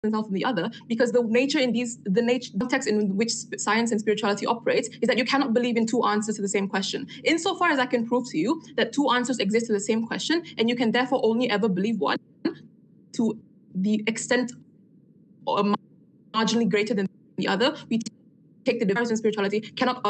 themselves from the other, because the context in which science and spirituality operates is that you cannot believe in two answers to the same question. Insofar as I can prove to you that two answers exist to the same question, and you can therefore only ever believe one to the extent or marginally greater than the other, we take the difference in spirituality cannot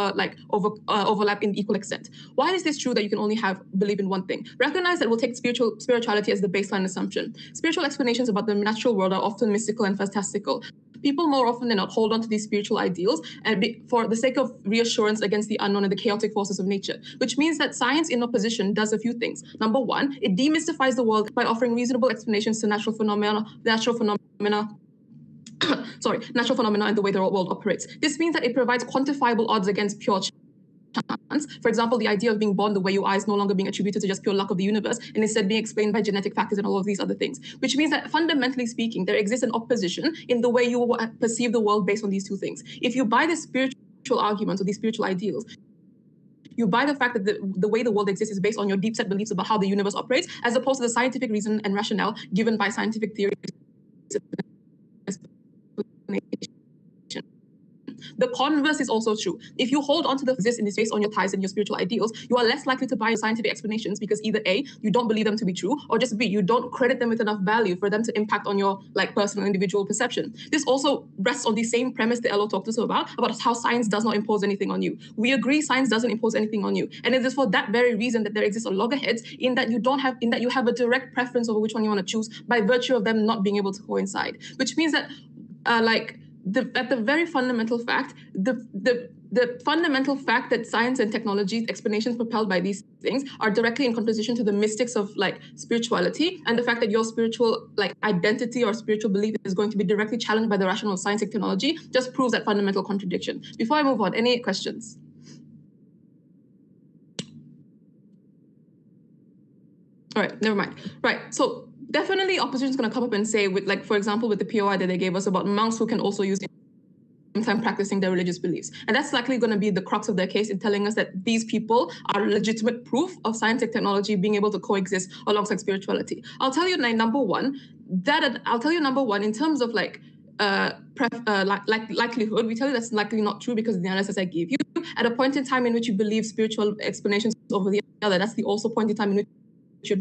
overlap in equal extent. Why is this true that you can only believe in one thing? Recognize that we'll take spirituality as the baseline assumption. Spiritual explanations about the natural world are often mystical and fantastical. People more often than not hold on to these spiritual ideals and for the sake of reassurance against the unknown and the chaotic forces of nature, which means that science in opposition does a few things. Number one, it demystifies the world by offering reasonable explanations to natural phenomena and the way the world operates. This means that it provides quantifiable odds against pure chance. For example, the idea of being born the way you are is no longer being attributed to just pure luck of the universe, and instead being explained by genetic factors and all of these other things. Which means that fundamentally speaking, there exists an opposition in the way you perceive the world based on these two things. If you buy the spiritual arguments or these spiritual ideals, you buy the fact that the way the world exists is based on your deep set beliefs about how the universe operates, as opposed to the scientific reason and rationale given by scientific theories. The converse is also true. If you hold on to the exist in this based on your ties and your spiritual ideals, you are less likely to buy scientific explanations because either A, you don't believe them to be true, or just B, you don't credit them with enough value for them to impact on your personal individual perception. This also rests on the same premise that Elo talked to us about how science does not impose anything on you. We agree science doesn't impose anything on you. And it is for that very reason that there exists a loggerheads in that you have a direct preference over which one you want to choose by virtue of them not being able to coincide. Which means that at the very fundamental fact, the fundamental fact that science and technology explanations propelled by these things are directly in contradiction to the mystics of spirituality, and the fact that your spiritual identity or spiritual belief is going to be directly challenged by the rational science and technology just proves that fundamental contradiction. Before I move on, any questions? All right, never mind. Right, so definitely opposition is going to come up and say, with for example, with the POI that they gave us about monks who can also use time practicing their religious beliefs. And that's likely going to be the crux of their case in telling us that these people are legitimate proof of science and technology being able to coexist alongside spirituality. I'll tell you number one in terms of likelihood, we tell you that's likely not true because of the analysis I gave you. At a point in time in which you believe spiritual explanations over the other, that's the also point in time in which you're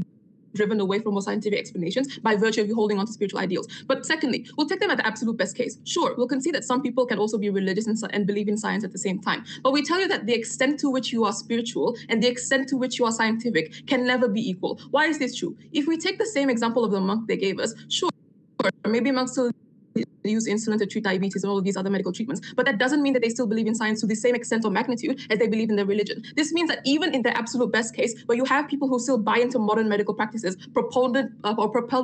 driven away from more scientific explanations by virtue of you holding on to spiritual ideals. But secondly, we'll take them at the absolute best case. Sure, we'll concede that some people can also be religious and believe in science at the same time. But we tell you that the extent to which you are spiritual and the extent to which you are scientific can never be equal. Why is this true? If we take the same example of the monk they gave us, sure, maybe monks still use insulin to treat diabetes and all of these other medical treatments, but that doesn't mean that they still believe in science to the same extent or magnitude as they believe in their religion. This means that even in the absolute best case, where you have people who still buy into modern medical practices propelled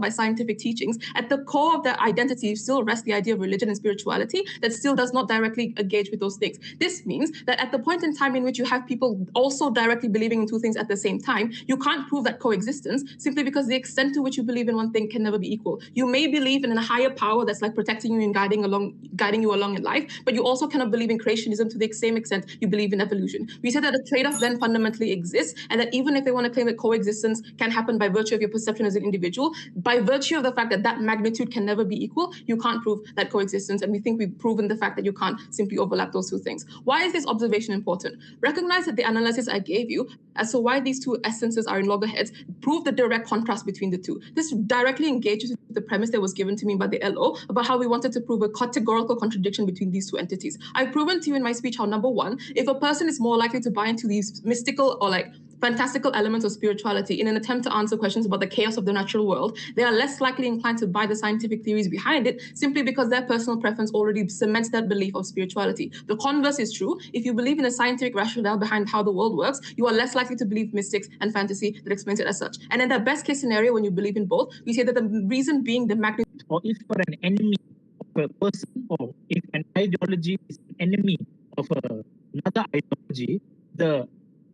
by scientific teachings, at the core of their identity still rests the idea of religion and spirituality that still does not directly engage with those things. This means that at the point in time in which you have people also directly believing in two things at the same time, you can't prove that coexistence simply because the extent to which you believe in one thing can never be equal. You may believe in a higher power that's protecting you and guiding you along in life, but you also cannot believe in creationism to the same extent you believe in evolution. We said that a trade-off then fundamentally exists, and that even if they want to claim that coexistence can happen by virtue of your perception as an individual, by virtue of the fact that that magnitude can never be equal, you can't prove that coexistence, and we think we've proven the fact that you can't simply overlap those two things. Why is this observation important? Recognize that the analysis I gave you as to why these two essences are in loggerheads prove the direct contrast between the two. This directly engages with the premise that was given to me by the LO about how we wanted to prove a categorical contradiction between these two entities. I've proven to you in my speech how, number one, if a person is more likely to buy into these mystical or fantastical elements of spirituality in an attempt to answer questions about the chaos of the natural world, they are less likely inclined to buy the scientific theories behind it simply because their personal preference already cements that belief of spirituality. The converse is true. If you believe in a scientific rationale behind how the world works, you are less likely to believe mystics and fantasy that explains it as such. And in the best case scenario, when you believe in both, we say that the reason being the magnitude. Or if for an enemy of a person, or if an ideology is an enemy of another ideology, the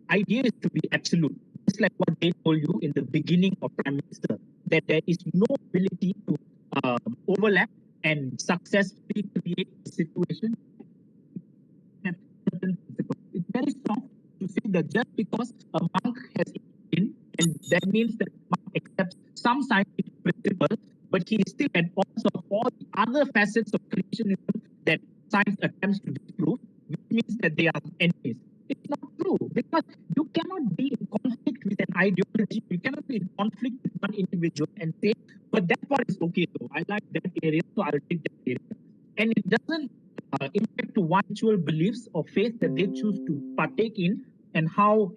idea is to be absolute. Just like what they told you in the beginning of Prime Minister, that there is no ability to overlap and successfully create a situation. It's very soft to say that just because a monk has been, and that means that monk accepts some scientific principles, but he is still at odds of all the other facets of creationism that science attempts to disprove, which means that they are enemies. It's not true, because you cannot be in conflict with an ideology, you cannot be in conflict with one individual and say, but that part is okay, so I like that area, so I'll take that area. And it doesn't impact to one actual beliefs or faith that they choose to partake in, and how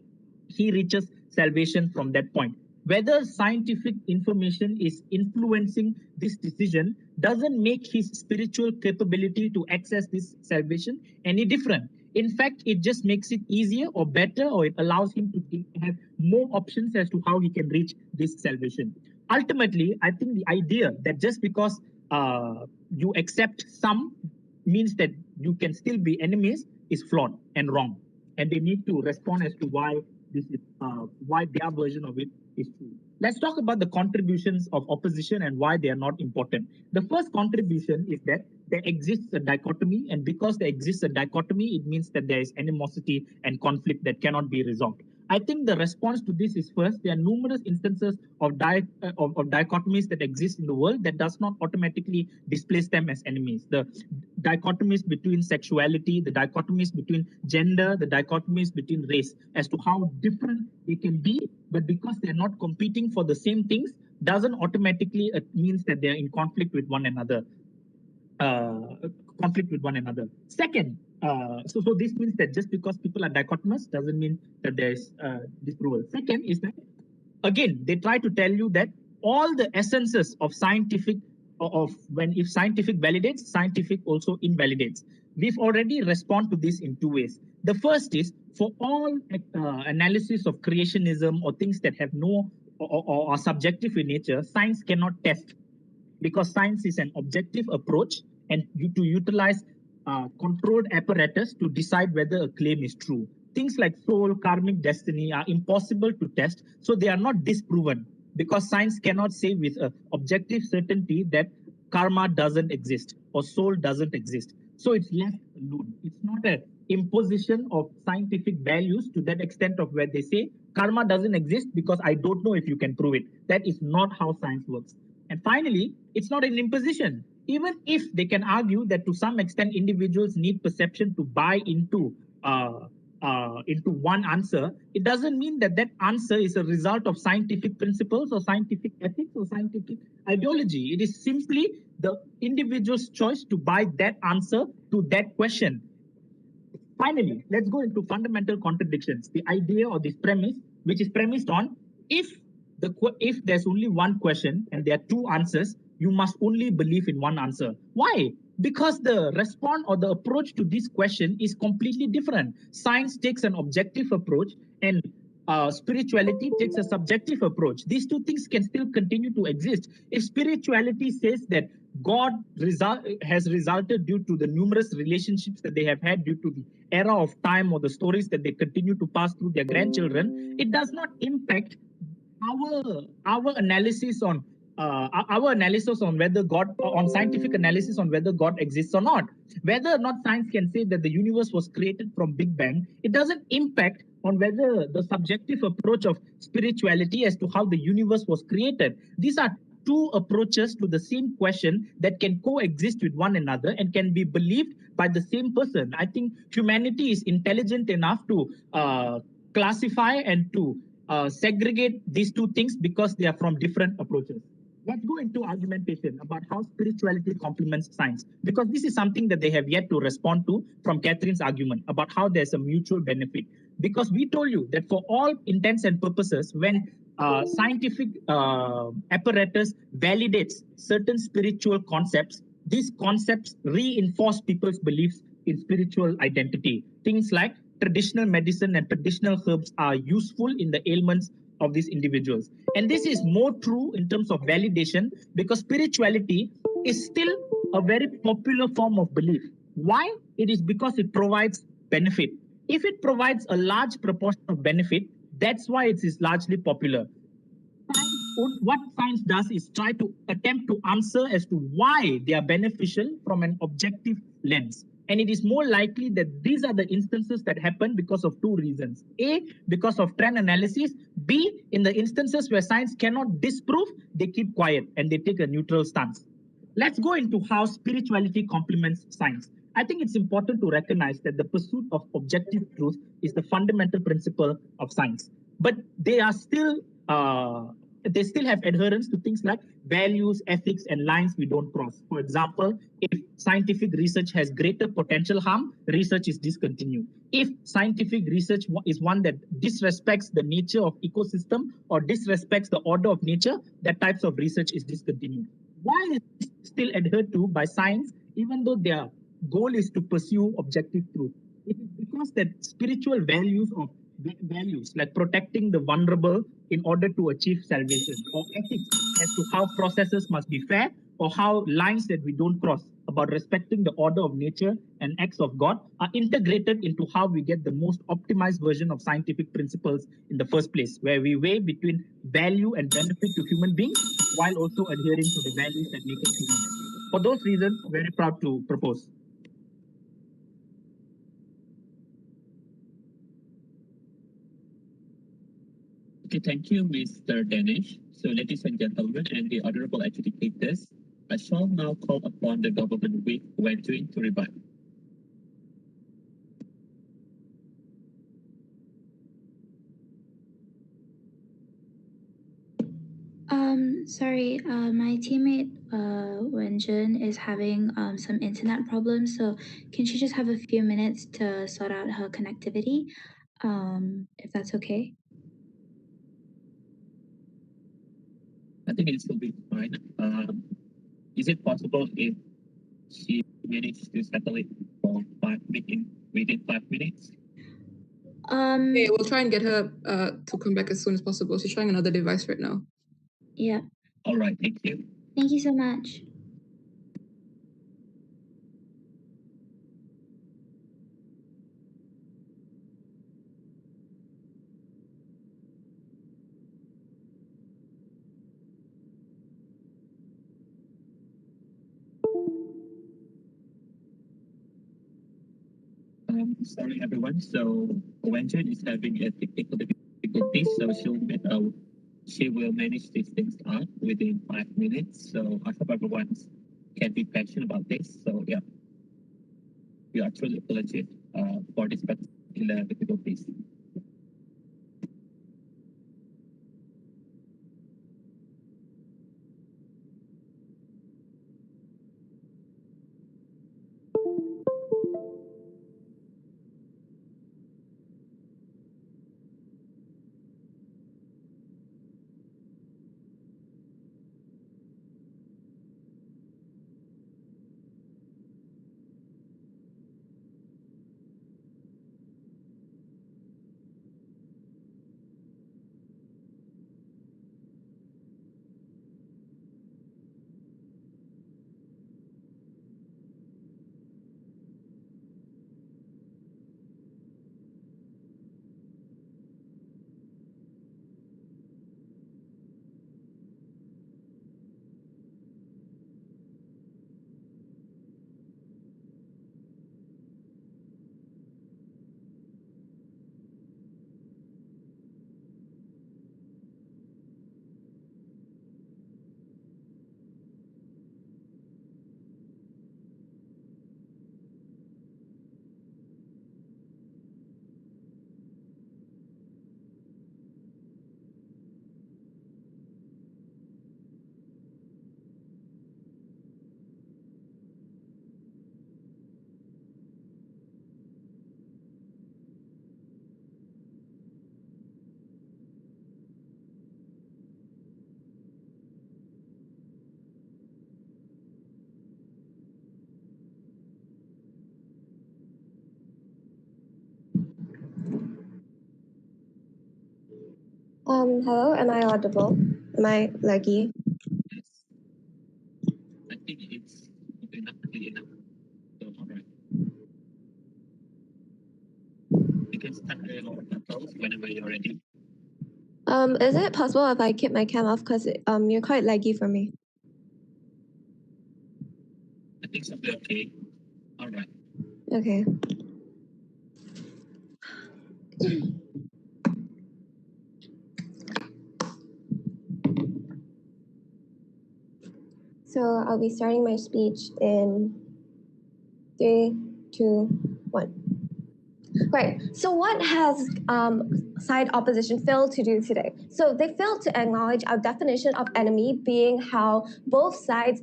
he reaches salvation from that point. Whether scientific information is influencing this decision doesn't make his spiritual capability to access this salvation any different. In fact, it just makes it easier or better, or it allows him to have more options as to how he can reach this salvation. Ultimately, I think the idea that just because you accept some means that you can still be enemies is flawed and wrong. And they need to respond as to why this is why their version of it is true. Let's talk about the contributions of opposition and why they are not important. The first contribution is that there exists a dichotomy, and because there exists a dichotomy, it means that there is animosity and conflict that cannot be resolved. I think the response to this is, first, there are numerous instances of dichotomies that exist in the world that does not automatically displace them as enemies. The dichotomies between sexuality, the dichotomies between gender, the dichotomies between race, as to how different they can be, but because they're not competing for the same things, doesn't automatically means that they're in conflict with one another. Second, so this means that just because people are dichotomous doesn't mean that there is disapproval. Second is that, again, they try to tell you that all the essences of scientific, if scientific validates, scientific also invalidates. We've already responded to this in two ways. The first is, for all analysis of creationism or things that have no or are subjective in nature, science cannot test, because science is an objective approach, and to utilize controlled apparatus to decide whether a claim is true. Things like soul, karmic destiny are impossible to test, so they are not disproven, because science cannot say with objective certainty that karma doesn't exist or soul doesn't exist. So it's left alone. It's not an imposition of scientific values to that extent of where they say karma doesn't exist because I don't know if you can prove it. That is not how science works. And finally, it's not an imposition. Even if they can argue that to some extent individuals need perception to buy into one answer, it doesn't mean that that answer is a result of scientific principles or scientific ethics or scientific ideology. It is simply the individual's choice to buy that answer to that question. Finally, let's go into fundamental contradictions. The idea or this premise, which is premised on, if there's only one question and there are two answers, you must only believe in one answer. Why? Because the response or the approach to this question is completely different. Science takes an objective approach, and spirituality takes a subjective approach. These two things can still continue to exist. If spirituality says that God has resulted due to the numerous relationships that they have had due to the era of time or the stories that they continue to pass through their grandchildren, it does not impact our analysis on whether God, on scientific analysis on whether God exists or not. Whether or not science can say that the universe was created from Big Bang, it doesn't impact on whether the subjective approach of spirituality as to how the universe was created. These are two approaches to the same question that can coexist with one another and can be believed by the same person. I think humanity is intelligent enough to classify and to segregate these two things because they are from different approaches. Let's go into argumentation about how spirituality complements science, because this is something that they have yet to respond to from Catherine's argument about how there's a mutual benefit. Because we told you that for all intents and purposes, when scientific apparatus validates certain spiritual concepts, these concepts reinforce people's beliefs in spiritual identity. Things like traditional medicine and traditional herbs are useful in the ailments of these individuals. And this is more true in terms of validation because spirituality is still a very popular form of belief. Why? It is because it provides benefit. If it provides a large proportion of benefit, that's why it is largely popular. What science does is try to attempt to answer as to why they are beneficial from an objective lens. And it is more likely that these are the instances that happen because of two reasons. A, because of trend analysis. B, in the instances where science cannot disprove, they keep quiet and they take a neutral stance. Let's go into how spirituality complements science. I think it's important to recognize that the pursuit of objective truth is the fundamental principle of science. But they are still they still have adherence to things like values, ethics, and lines we don't cross. For example, if scientific research has greater potential harm, research is discontinued. If scientific research is one that disrespects the nature of ecosystem or disrespects the order of nature, that types of research is discontinued. Why is this still adhered to by science, even though their goal is to pursue objective truth? It is because that spiritual values like protecting the vulnerable in order to achieve salvation, or ethics as to how processes must be fair, or how lines that we don't cross about respecting the order of nature and acts of God are integrated into how we get the most optimized version of scientific principles in the first place, where we weigh between value and benefit to human beings while also adhering to the values that make us human. For those reasons, very proud to propose. Okay, thank you, Mr. Danish. So, ladies and gentlemen, and the honorable adjudicators, I shall now call upon the government whip Wenjuin to rebut. Sorry, my teammate Wenjun is having some internet problems, so can she just have a few minutes to sort out her connectivity, if that's okay? I think it will be fine. Is it possible if she manages to settle it for within 5 minutes? Okay, we'll try and get her to come back as soon as possible. She's trying another device right now. Yeah. All right, thank you. Thank you so much. Sorry, everyone. So Wenjuin is having a technical difficulty, so she will manage these things out within 5 minutes. So I hope everyone can be patient about this. So yeah, we are truly apologetic for this particular difficulties. Hello, am I audible? Am I laggy? Yes. I think it's enough. So, all right. You can start the controls whenever you're ready. Is it possible if I keep my cam off, because you're quite laggy for me? I think something okay. All right. Okay. So I'll be starting my speech in 3, 2, 1. Right. So what has side opposition failed to do today? So they failed to acknowledge our definition of enemy being how both sides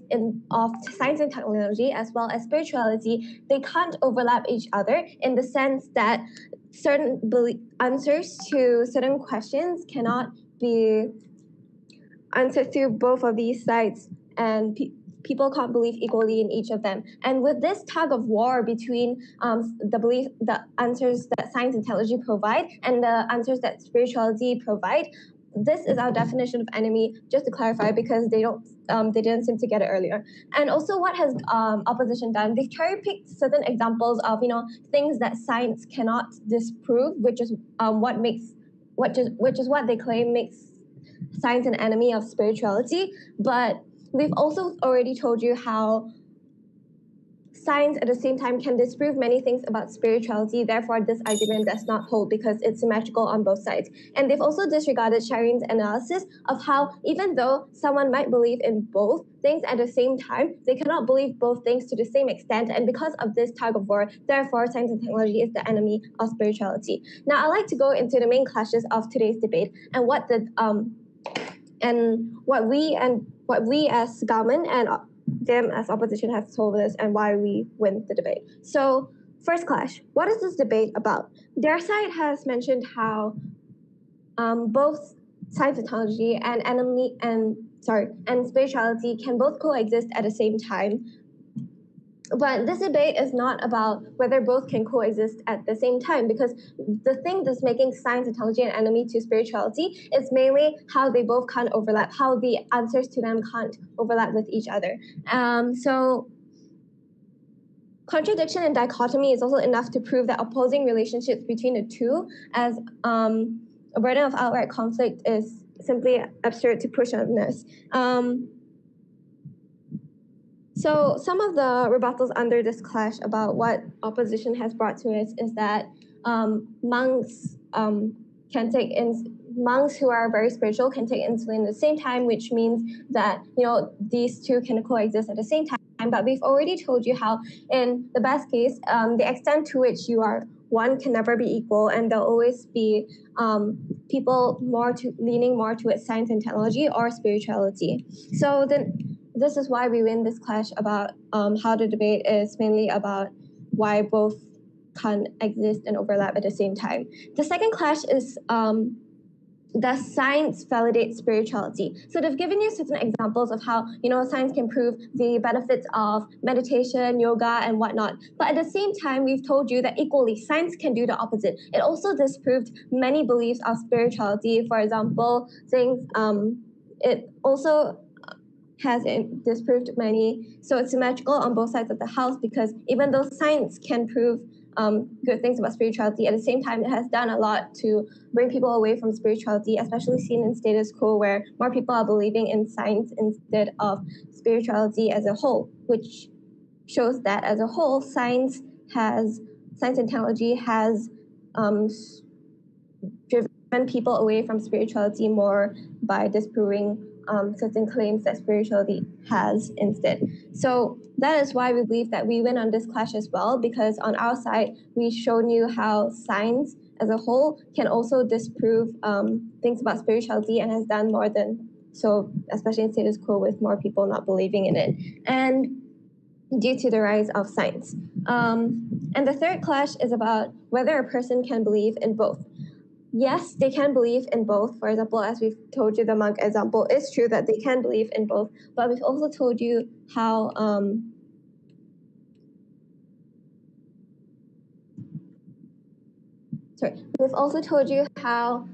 of science and technology as well as spirituality, they can't overlap each other in the sense that certain answers to certain questions cannot be answered through both of these sides, and people can't believe equally in each of them. And with this tug of war between the answers that science and technology provide and the answers that spirituality provide, this is our definition of enemy, just to clarify, because they didn't seem to get it earlier. And also, what has opposition done? They've cherry-picked certain examples of things that science cannot disprove, which is what they claim makes science an enemy of spirituality. But we've also already told you how science at the same time can disprove many things about spirituality. Therefore, this argument does not hold because it's symmetrical on both sides. And they've also disregarded Shireen's analysis of how even though someone might believe in both things at the same time, they cannot believe both things to the same extent. And because of this tug of war, therefore, science and technology is the enemy of spirituality. Now, I'd like to go into the main clashes of today's debate and what we as government and them as opposition have told us and why we win the debate. So first clash, what is this debate about? Their side has mentioned how both science and technology and spirituality can both coexist at the same time. But this debate is not about whether both can coexist at the same time, because the thing that's making science and technology an enemy to spirituality is mainly how they both can't overlap, how the answers to them can't overlap with each other. So contradiction and dichotomy is also enough to prove that opposing relationships between the two as a burden of outright conflict is simply absurd to push on this. So some of the rebuttals under this clash about what opposition has brought to us is that monks monks who are very spiritual can take insulin at the same time, which means that these two can coexist at the same time. But we've already told you how, in the best case, the extent to which you are one can never be equal, and there'll always be people leaning more towards science and technology or spirituality. So then, this is why we win this clash about how the debate is mainly about why both can't exist and overlap at the same time. The second clash is does science validate spirituality? So they've given you certain examples of how science can prove the benefits of meditation, yoga, and whatnot. But at the same time, we've told you that equally, science can do the opposite. It also disproved many beliefs of spirituality. For example, things it also has disproved many. So it's symmetrical on both sides of the house, because even though science can prove good things about spirituality, at the same time, it has done a lot to bring people away from spirituality, especially seen in status quo, where more people are believing in science instead of spirituality as a whole, which shows that as a whole, science and technology has driven people away from spirituality more by disproving certain claims that spirituality has instead. So that is why we believe that we win on this clash as well, because on our side, we've shown you how science as a whole can also disprove things about spirituality and has done more than so, especially in status quo with more people not believing in it, and due to the rise of science. And the third clash is about whether a person can believe in both. Yes, they can believe in both. For example, as we've told you, the monk example is true that they can believe in both, but we've also told you how we've also told you how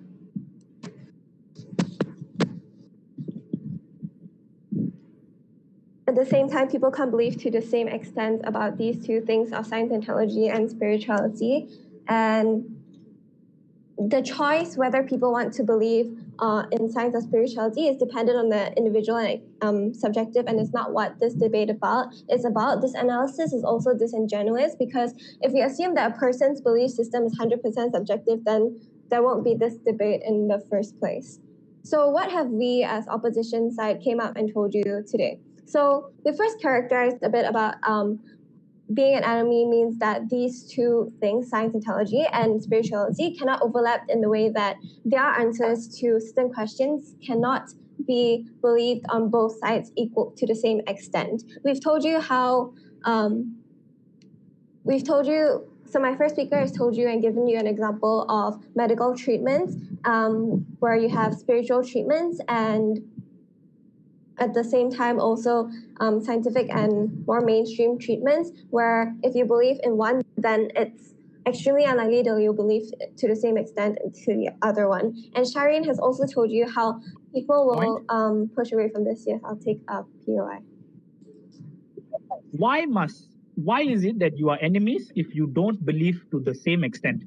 at the same time, people can't believe to the same extent about these two things of science and technology and spirituality. And the choice whether people want to believe in science or spirituality is dependent on the individual and subjective, and it's not what this debate is about. This analysis is also disingenuous, because if we assume that a person's belief system is 100% subjective, then there won't be this debate in the first place. So what have we as opposition side came up and told you today? So we first characterized a bit about being an enemy means that these two things, science and technology and spirituality, cannot overlap in the way that their answers to certain questions cannot be believed on both sides equal to the same extent. We've told you how, so my first speaker has told you and given you an example of medical treatments, where you have spiritual treatments and at the same time also scientific and more mainstream treatments, where if you believe in one, then it's extremely unlikely that you'll believe to the same extent to the other one. And Shireen has also told you how people will push away from this. Yes, I'll take a POI. Why is it that you are enemies if you don't believe to the same extent?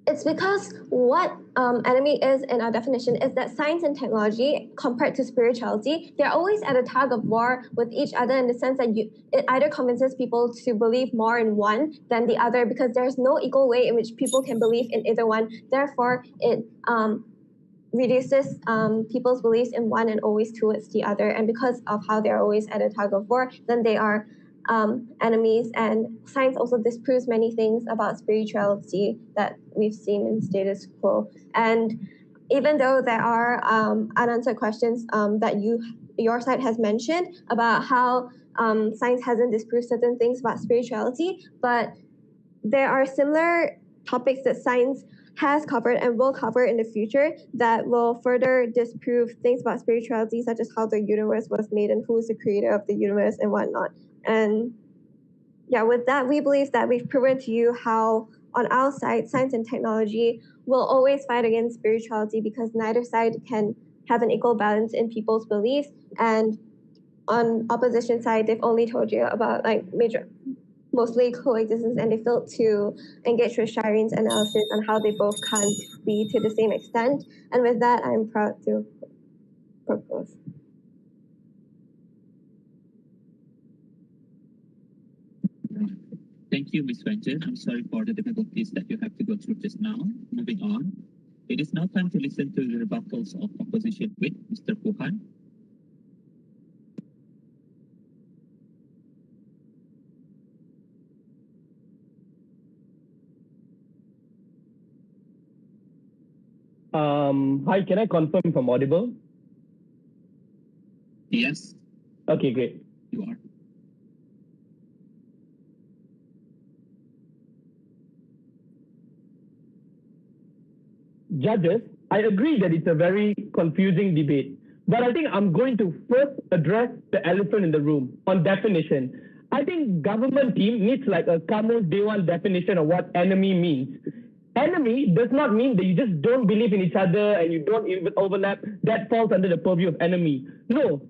It's because what enemy is in our definition is that science and technology, compared to spirituality, they're always at a tug of war with each other, in the sense that it either convinces people to believe more in one than the other, because there's no equal way in which people can believe in either one. Therefore, it reduces people's beliefs in one and always towards the other. And because of how they're always at a tug of war, then they are enemies. And science also disproves many things about spirituality that we've seen in status quo. And even though there are unanswered questions that your side has mentioned about how science hasn't disproved certain things about spirituality, but there are similar topics that science has covered and will cover in the future that will further disprove things about spirituality, such as how the universe was made and who is the creator of the universe and whatnot. And yeah, with that, we believe that we've proven to you how on our side, science and technology will always fight against spirituality, because neither side can have an equal balance in people's beliefs. And on opposition side, they've only told you about mostly coexistence, and they failed to engage with Shireen's analysis on how they both can't be to the same extent. And with that, I'm proud to propose. Thank you, Ms. Wenjin. I'm sorry for the difficulties that you have to go through just now. Moving on, it is now time to listen to the rebuttals of opposition with Mr. Puhan. Hi, can I confirm if I'm audible? Yes. Okay, great. You are. Judges, I agree that it's a very confusing debate, but I think I'm going to first address the elephant in the room on definition. I think government team needs like a Kamus Day One definition of what enemy means. Enemy does not mean that you just don't believe in each other and you don't even overlap. That falls under the purview of enemy. No.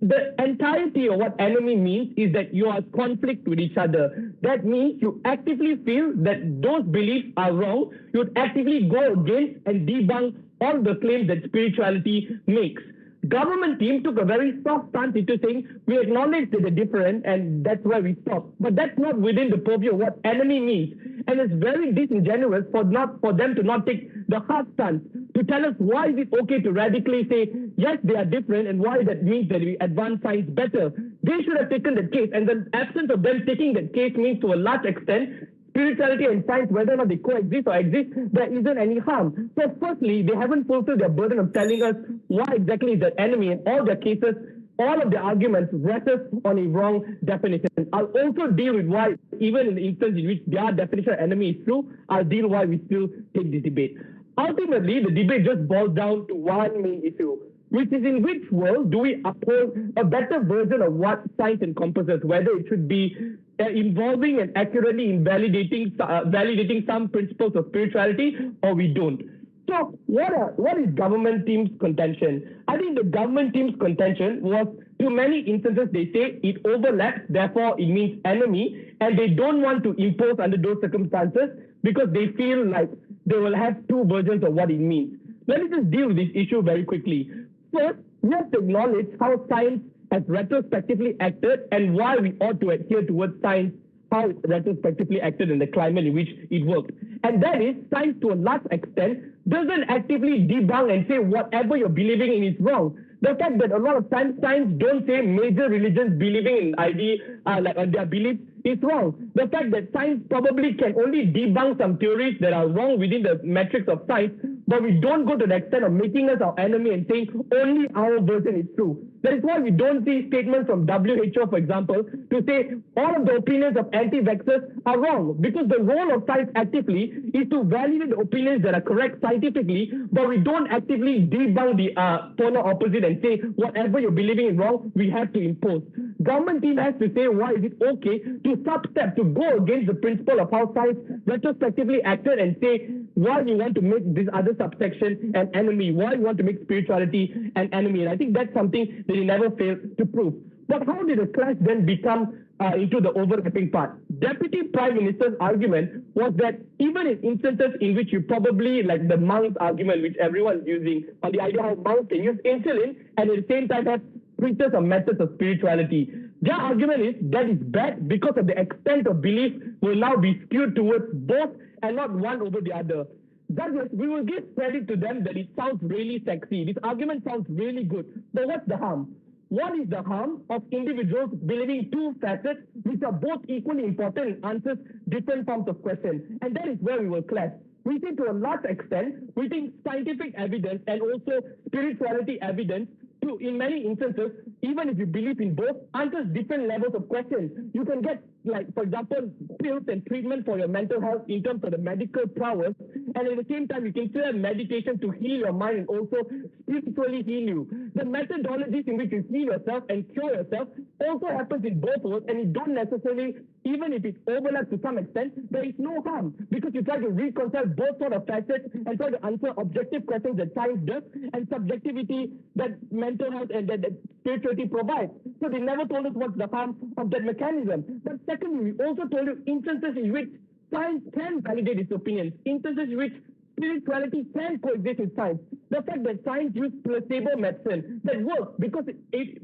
The entirety of what enemy means is that you are conflict with each other. That means you actively feel that those beliefs are wrong. You would actively go against and debunk all the claims that spirituality makes. Government team took a very soft stance into saying we acknowledge that they're different and that's where we stop. But that's not within the purview of what enemy means. And it's very disingenuous for them to not take the hard stance to tell us why is it okay to radically say yes, they are different and why that means that we advance science better. They should have taken that case, and the absence of them taking that case means to a large extent spirituality and science, whether or not they coexist or exist, there isn't any harm. So firstly, they haven't fulfilled their burden of telling us why exactly is the enemy. In all their cases, all of the arguments rest on a wrong definition. I'll also deal with why, even in the instance in which their definition of enemy is true, I'll deal why we still take this debate. Ultimately, the debate just boils down to one main issue, which is in which world do we uphold a better version of what science encompasses, whether it should be involving and accurately validating some principles of spirituality, or we don't. So what is government team's contention? I think the government team's contention was, to many instances, they say it overlaps, therefore it means enemy, and they don't want to impose under those circumstances because they feel like they will have two versions of what it means. Let me just deal with this issue very quickly. First, we have to acknowledge how science has retrospectively acted and why we ought to adhere towards science, how it retrospectively acted in the climate in which it worked. And that is, science to a large extent doesn't actively debunk and say whatever you're believing in is wrong. The fact that a lot of times science don't say major religions believing in their beliefs is wrong. The fact that science probably can only debunk some theories that are wrong within the metrics of science, but we don't go to the extent of making us our enemy and saying only our version is true. That is why we don't see statements from WHO, for example, to say all of the opinions of anti-vaxxers are wrong, because the role of science actively is to validate the opinions that are correct scientifically, but we don't actively debunk the polar opposite and say whatever you're believing is wrong, we have to impose. Government team has to say why is it okay to substep, to go against the principle of how science retrospectively acted and say why you want to make this other subsection an enemy, why you want to make spirituality an enemy. And I think that's something that you never fail to prove. But how did the clash then become into the overlapping part? Deputy Prime Minister's argument was that even in instances in which you probably, like the monk's argument, which everyone's using, on the idea how monks can use insulin and at the same time have preachers or methods of spirituality. Their argument is that is bad because of the extent of belief will now be skewed towards both and not one over the other. Douglas, we will give credit to them that it sounds really sexy. This argument sounds really good. But what's the harm? What is the harm of individuals believing two facets which are both equally important and answers different forms of questions? And that is where we will clash. We think to a large extent, we think scientific evidence and also spirituality evidence to, in many instances, even if you believe in both, answers different levels of questions. You can get, like, for example, pills and treatment for your mental health in terms of the medical prowess, and at the same time, you can still have meditation to heal your mind and also spiritually heal you. The methodologies in which you heal yourself and cure yourself also happens in both worlds, and it don't necessarily, even if it overlaps to some extent, there is no harm, because you try to reconcile both sort of facets and try to answer objective questions that science does and subjectivity that mental health and that spirituality provides. So they never told us what's the harm of that mechanism. But secondly, we also told you instances in which science can validate its opinions, instances in which spirituality can coexist with science. The fact that science uses placebo medicine that works because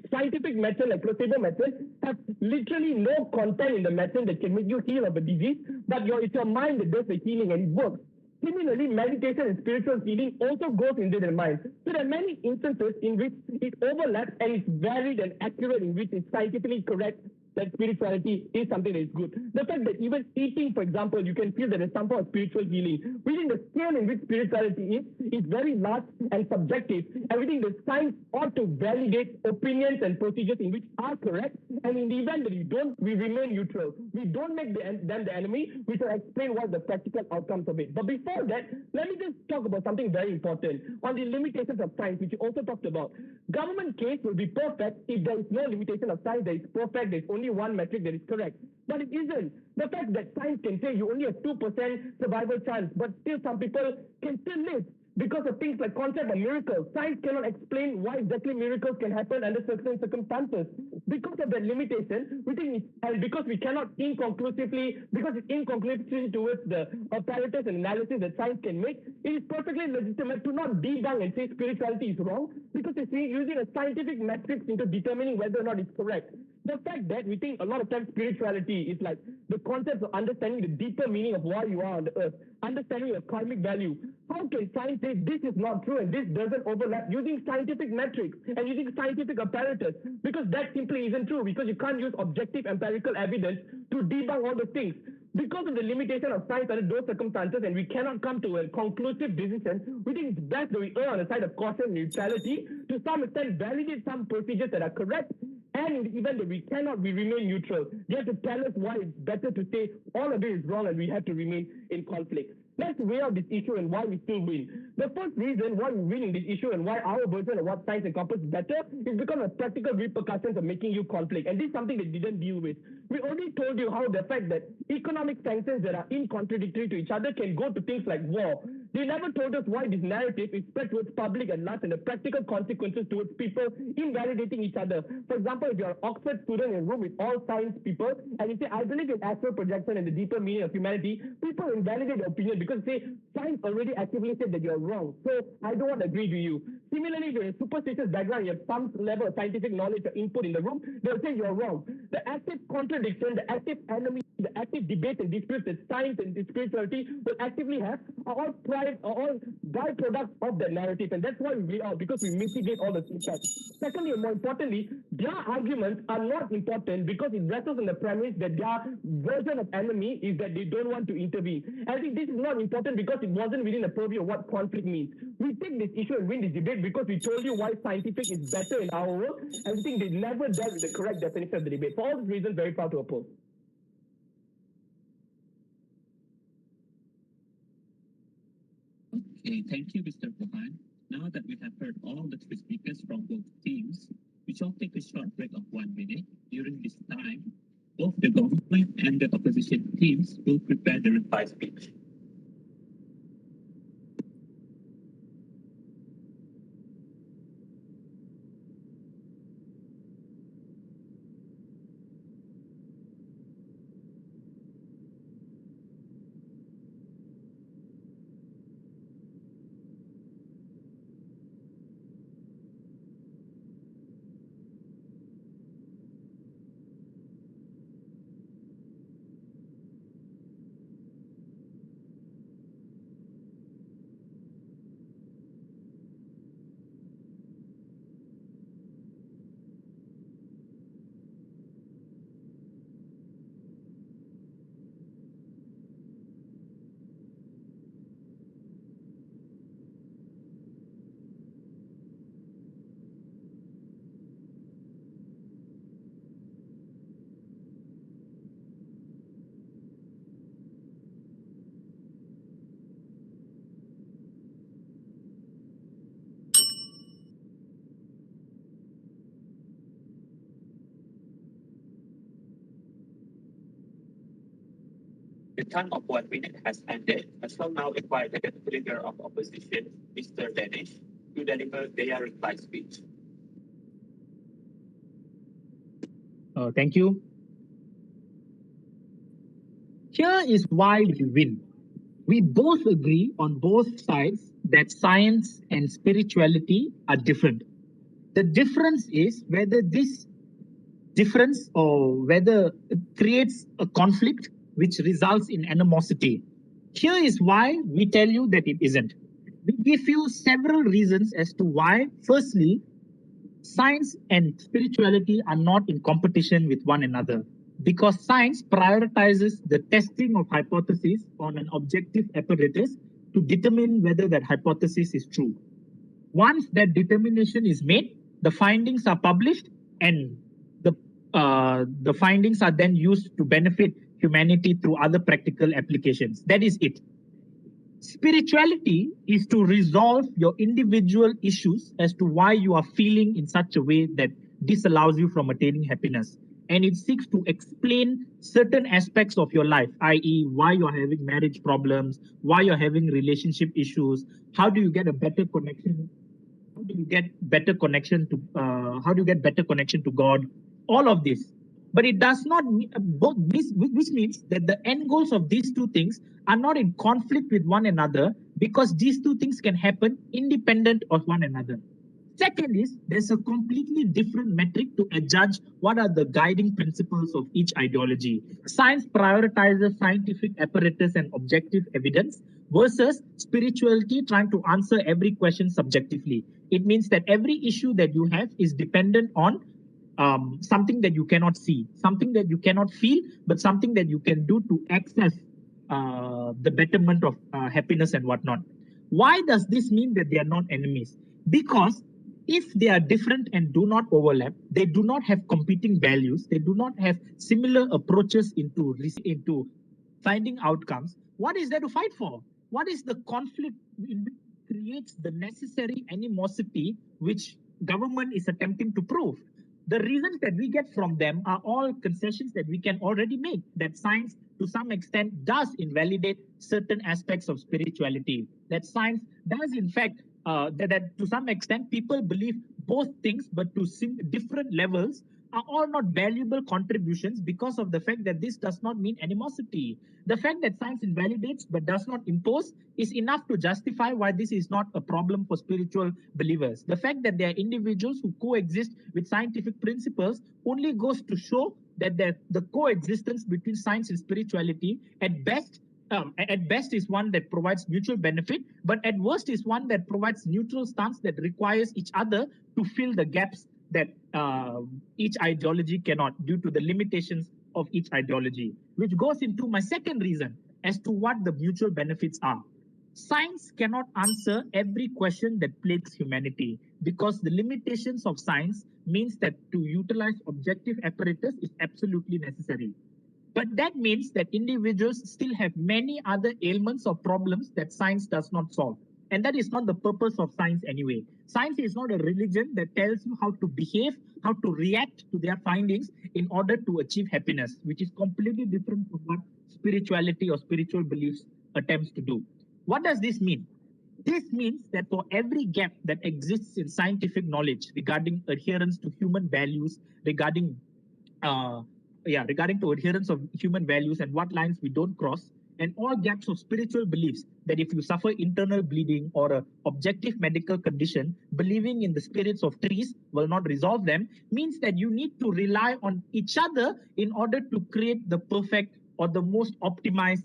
scientific medicine like placebo medicine have literally no content in the medicine that can make you heal of a disease, but it's your mind that does the healing and it works. Similarly, meditation and spiritual healing also goes into the mind. So there are many instances in which it overlaps and it's varied and accurate, in which it's scientifically correct that spirituality is something that is good. The fact that even eating, for example, you can feel that there's some form of spiritual healing. We think the scale in which spirituality is very large and subjective, and we think the science ought to validate opinions and procedures in which are correct, and in the event that we don't, we remain neutral. We don't make them the enemy, we shall explain what the practical outcomes of it. But before that, let me just talk about something very important on the limitations of science, which you also talked about. Government case will be perfect if there is no limitation of science that is perfect, there's only one metric that is correct. But it isn't. The fact that science can say you only have 2% survival chance, but still some people can still live because of things like concept of miracles. Science cannot explain why exactly miracles can happen under certain circumstances. Because of that limitation, we think, and because we cannot because it's inconclusive towards the apparatus and analysis that science can make, it is perfectly legitimate to not debunk and say spirituality is wrong, because it's using a scientific metrics into determining whether or not it's correct. The fact that we think a lot of times spirituality is like the concept of understanding the deeper meaning of why you are on the earth, understanding your karmic value. How can science say this is not true and this doesn't overlap using scientific metrics and using scientific apparatus? Because that simply isn't true, because you can't use objective empirical evidence to debunk all the things. Because of the limitation of science under those circumstances, and we cannot come to a conclusive decision, we think it's best that we err on the side of caution and neutrality, to some extent validate some procedures that are correct, and in the event that we cannot, we remain neutral. They have to tell us why it's better to say all of it is wrong and we have to remain in conflict. Let's weigh out this issue and why we still win. The first reason why we win in this issue and why our version of what science encompasses better is because of practical repercussions of making you conflict. And this is something they didn't deal with. We already told you how the fact that economic sanctions that are contradictory to each other can go to things like war. They never told us why this narrative is spread towards public at large and the practical consequences towards people invalidating each other. For example, if you're an Oxford student in a room with all science people, and you say, I believe in astral projection and the deeper meaning of humanity, people invalidate your opinion because they say, science already actively said that you're wrong. So I don't want to agree to you. Similarly, if you're in a superstitious background, you have some level of scientific knowledge or input in the room, they'll say you're wrong. The active contradiction, the active enemy, the active debate and disputes that science and spirituality will actively have are all byproducts of that narrative, and that's why we are, because we mitigate all the impacts. Secondly, and more importantly, their arguments are not important because it rests on the premise that their version of enemy is that they don't want to intervene. And I think this is not important because it wasn't within the purview of what conflict means. We take this issue and win this debate because we told you why scientific is better in our world, and we think they never dealt with the correct definition of the debate. For all these reasons, very proud to oppose. Okay, thank you, Mr. Mohan. Now that we have heard all the three speakers from both teams, we shall take a short break of 1 minute. During this time, both the government and the opposition teams will prepare the reply speech. The time of 1 minute has ended. I shall now invite the leader of opposition, Mr. Danish, to deliver their reply speech. Thank you. Here is why we win. We both agree on both sides that science and spirituality are different. The difference is whether this difference or whether it creates a conflict which results in animosity. Here is why we tell you that it isn't. We give you several reasons as to why. Firstly, science and spirituality are not in competition with one another because science prioritizes the testing of hypotheses on an objective apparatus to determine whether that hypothesis is true. Once that determination is made, the findings are published and the findings are then used to benefit humanity through other practical applications. That is it. Spirituality is to resolve your individual issues as to why you are feeling in such a way that disallows you from attaining happiness. And it seeks to explain certain aspects of your life, i.e. why you're having marriage problems, why you're having relationship issues, how do you get a better connection, how do you get better connection to God, all of this. But it does not, which means that the end goals of these two things are not in conflict with one another because these two things can happen independent of one another. Second is, there's a completely different metric to judge what are the guiding principles of each ideology. Science prioritizes scientific apparatus and objective evidence versus spirituality trying to answer every question subjectively. It means that every issue that you have is dependent on something that you cannot see, something that you cannot feel, but something that you can do to access the betterment of happiness and whatnot. Why does this mean that they are not enemies? Because if they are different and do not overlap, they do not have competing values, they do not have similar approaches into finding outcomes, what is there to fight for? What is the conflict which creates the necessary animosity which government is attempting to prove? The reasons that we get from them are all concessions that we can already make, that science to some extent does invalidate certain aspects of spirituality, that science does in fact, that to some extent people believe both things, but to different levels, are all not valuable contributions because of the fact that this does not mean animosity. The fact that science invalidates but does not impose is enough to justify why this is not a problem for spiritual believers. The fact that there are individuals who coexist with scientific principles only goes to show that the coexistence between science and spirituality at best is one that provides mutual benefit, but at worst is one that provides neutral stance that requires each other to fill the gaps that each ideology cannot, due to the limitations of each ideology, which goes into my second reason as to what the mutual benefits are. Science cannot answer every question that plagues humanity, because the limitations of science means that to utilize objective apparatus is absolutely necessary. But that means that individuals still have many other ailments or problems that science does not solve. And that is not the purpose of science anyway. Science is not a religion that tells you how to behave, how to react to their findings in order to achieve happiness, which is completely different from what spirituality or spiritual beliefs attempts to do. What does this mean? This means that for every gap that exists in scientific knowledge regarding adherence to human values, regarding to adherence of human values and what lines we don't cross, and all gaps of spiritual beliefs, that if you suffer internal bleeding or an objective medical condition, believing in the spirits of trees will not resolve them, means that you need to rely on each other in order to create the perfect or the most optimized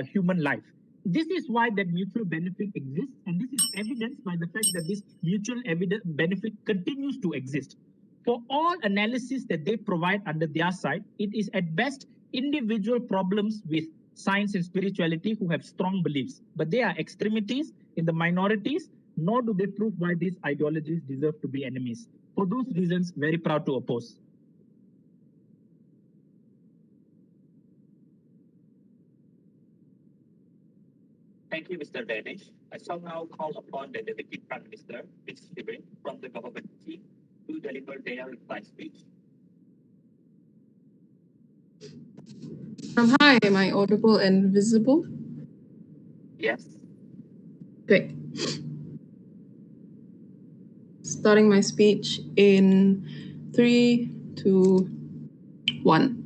human life. This is why that mutual benefit exists, and this is evidenced by the fact that this mutual benefit continues to exist. For all analysis that they provide under their side, it is at best individual problems with science and spirituality who have strong beliefs, but they are extremities in the minorities, nor do they prove why these ideologies deserve to be enemies. For those reasons, very proud to oppose. Thank you, Mr. Danish. I shall now call upon the Deputy Prime Minister, Ms. Shivin, from the government team to deliver their reply speech. Hi, am I audible and visible? Yes. Great. Starting my speech in 3, 2, 1.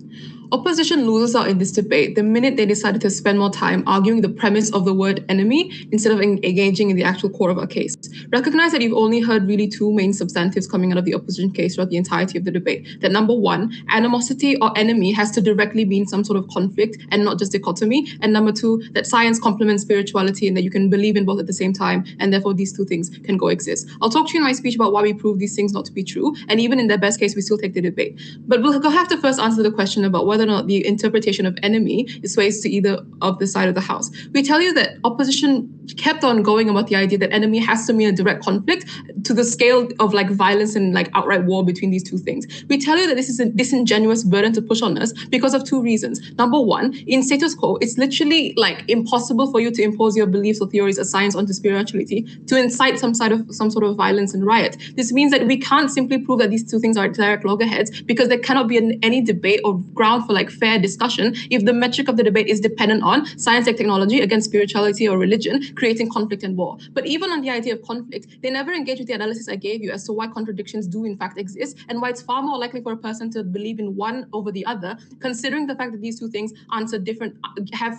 Opposition loses out in this debate the minute they decided to spend more time arguing the premise of the word enemy instead of engaging in the actual core of our case. Recognize that you've only heard really two main substantives coming out of the opposition case throughout the entirety of the debate. That number one, animosity or enemy has to directly mean some sort of conflict and not just dichotomy. And number two, that science complements spirituality and that you can believe in both at the same time, and therefore these two things can coexist. I'll talk to you in my speech about why we prove these things not to be true, and even in the best case, we still take the debate. But we'll have to first answer the question about whether or not the interpretation of enemy sways to either of the side of the house. We tell you that opposition kept on going about the idea that enemy has to mean a direct conflict to the scale of like violence and like outright war between these two things. We tell you that this is a disingenuous burden to push on us because of two reasons. Number one, in status quo, it's literally like impossible for you to impose your beliefs or theories or science onto spirituality to incite some sort of violence and riot. This means that we can't simply prove that these two things are direct loggerheads, because there cannot be any debate or ground for like fair discussion if the metric of the debate is dependent on science and technology against spirituality or religion, creating conflict and war. But even on the idea of conflict, they never engage with the analysis I gave you as to why contradictions do in fact exist and why it's far more likely for a person to believe in one over the other, considering the fact that these two things have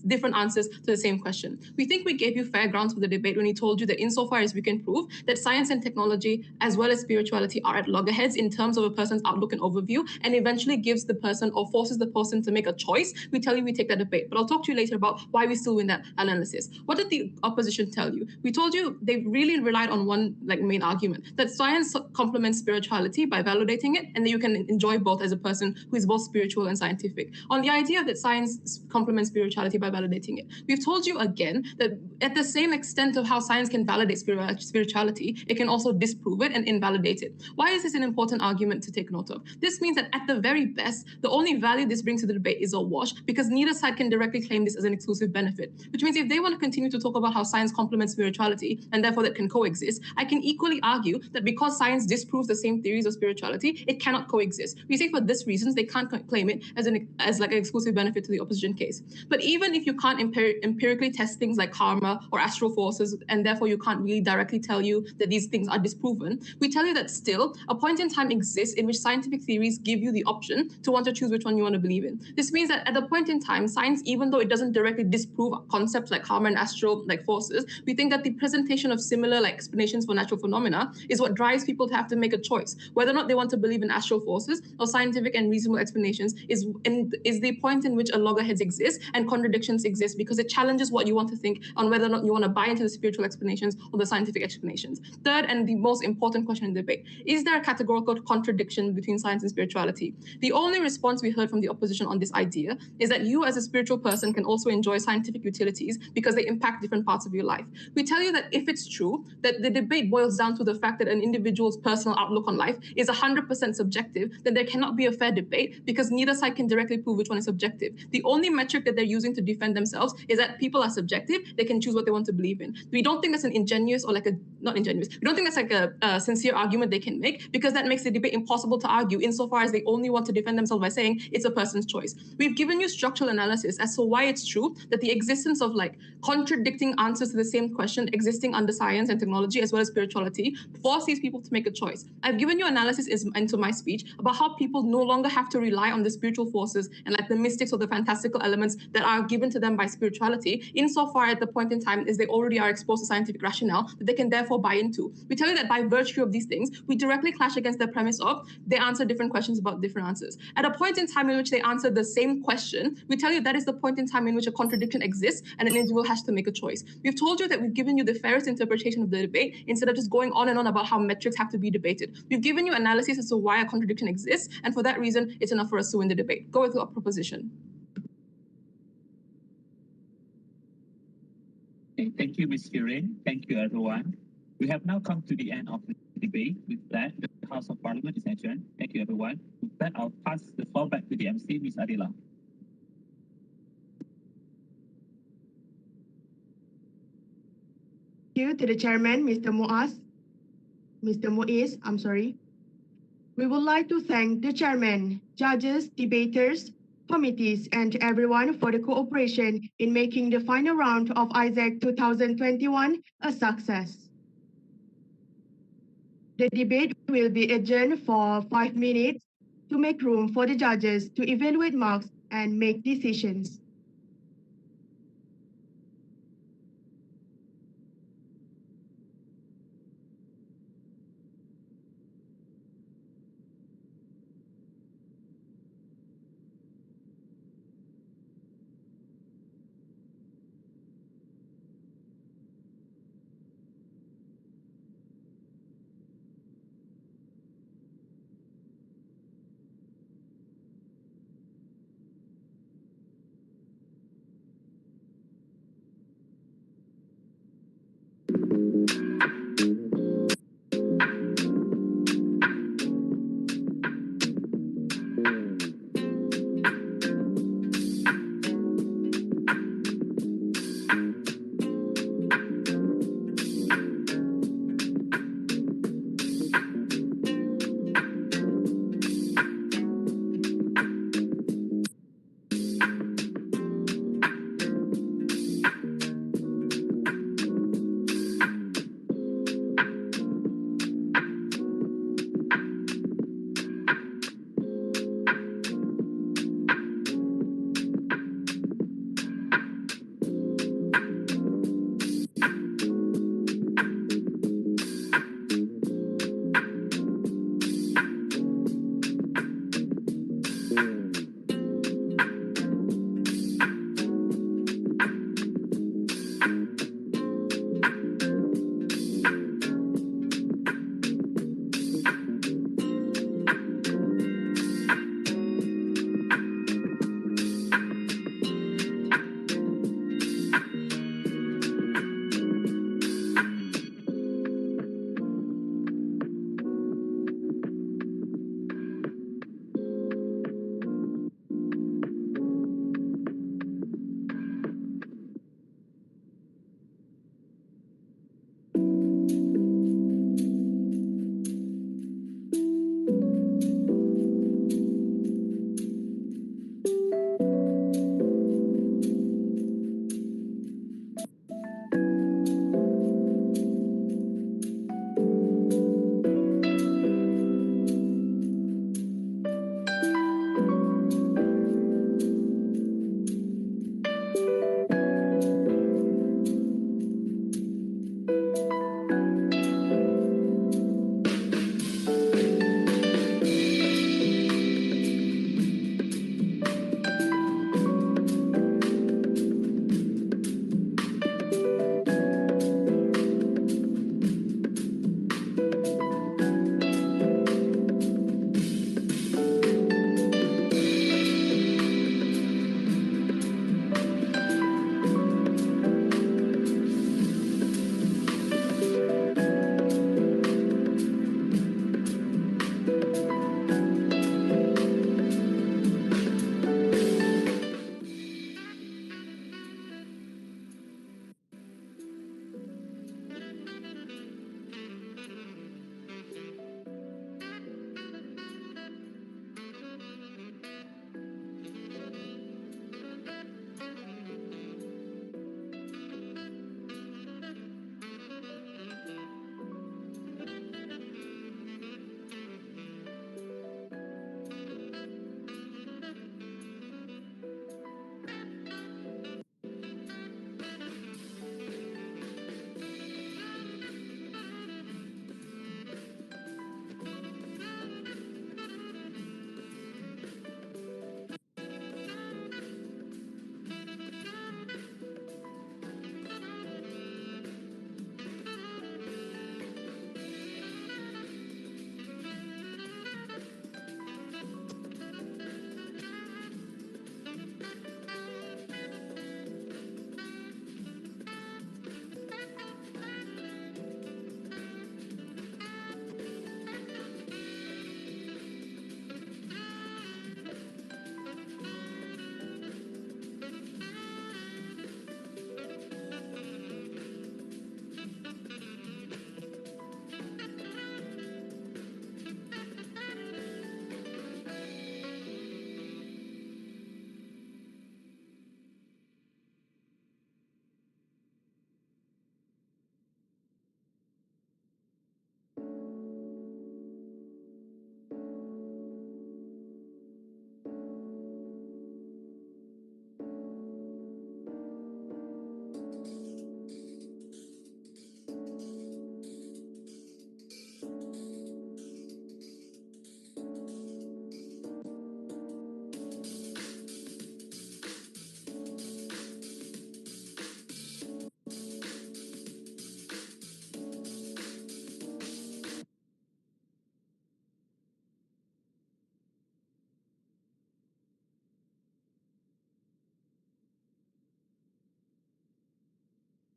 different answers to the same question. We think we gave you fair grounds for the debate when we told you that insofar as we can prove that science and technology as well as spirituality are at loggerheads in terms of a person's outlook and overview, and eventually gives the person or forces the person to make a choice, we tell you we take that debate. But I'll talk to you later about why we still win that analysis. What did the opposition tell you? We told you they really relied on one main argument, that science complements spirituality by validating it, and that you can enjoy both as a person who is both spiritual and scientific. On the idea that science complements spirituality by by validating it. We've told you again that at the same extent of how science can validate spirituality, it can also disprove it and invalidate it. Why is this an important argument to take note of? This means that at the very best, the only value this brings to the debate is a wash, because neither side can directly claim this as an exclusive benefit, which means if they want to continue to talk about how science complements spirituality and therefore that can coexist, I can equally argue that because science disproves the same theories of spirituality, it cannot coexist. We say for this reasons, they can't claim it as like an exclusive benefit to the opposition case. But even if you can't empirically test things like karma or astral forces, and therefore you can't really directly tell you that these things are disproven, we tell you that still a point in time exists in which scientific theories give you the option to want to choose which one you want to believe in. This means that at the point in time, science, even though it doesn't directly disprove concepts like karma and astral forces, we think that the presentation of similar explanations for natural phenomena is what drives people to have to make a choice. Whether or not they want to believe in astral forces or scientific and reasonable explanations is the point in which a loggerheads exist and contradictions exist, because it challenges what you want to think on whether or not you want to buy into the spiritual explanations or the scientific explanations. Third, and the most important question in the debate, is there a categorical contradiction between science and spirituality? The only response we heard from the opposition on this idea is that you as a spiritual person can also enjoy scientific utilities because they impact different parts of your life. We tell you that if it's true that the debate boils down to the fact that an individual's personal outlook on life is 100% subjective, then there cannot be a fair debate because neither side can directly prove which one is subjective. The only metric that they're using to defend themselves is that people are subjective, they can choose what they want to believe in. We don't think that's an ingenious or not ingenious, we don't think that's a sincere argument they can make, because that makes the debate impossible to argue insofar as they only want to defend themselves by saying it's a person's choice. We've given you structural analysis as to why it's true that the existence of contradicting answers to the same question existing under science and technology as well as spirituality force these people to make a choice. I've given you analysis into my speech about how people no longer have to rely on the spiritual forces and the mystics or the fantastical elements that are given to them by spirituality, insofar at the point in time as they already are exposed to scientific rationale that they can therefore buy into. We tell you that by virtue of these things, we directly clash against the premise of they answer different questions about different answers. At a point in time in which they answer the same question, we tell you that is the point in time in which a contradiction exists and an individual has to make a choice. We've told you that we've given you the fairest interpretation of the debate instead of just going on and on about how metrics have to be debated. We've given you analysis as to why a contradiction exists, and for that reason, it's enough for us to win the debate. Go with your proposition. Okay, thank you, Ms. Kirin. Thank you, everyone. We have now come to the end of the debate. With that, the House of Parliament is adjourned. Thank you, everyone. With that, I'll pass the floor back to the MC, Ms. Adila. Thank you to the chairman, Mr. Muiz, I'm sorry. We would like to thank the chairman, judges, debaters, committees, and everyone for the cooperation in making the final round of ISEC 2021 a success. The debate will be adjourned for 5 minutes to make room for the judges to evaluate marks and make decisions.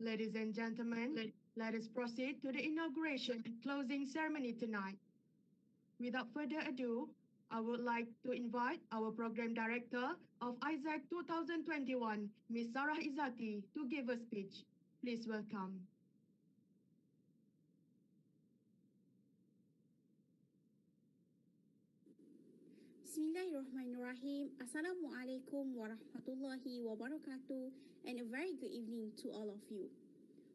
Ladies and gentlemen, let us proceed to the inauguration and closing ceremony tonight. Without further ado, I would like to invite our Program Director of ISEC 2021, Ms. Sarah Izzati, to give a speech. Please welcome. Bismillahirrahmanirrahim. Assalamualaikum warahmatullahi wabarakatuh, and a very good evening to all of you.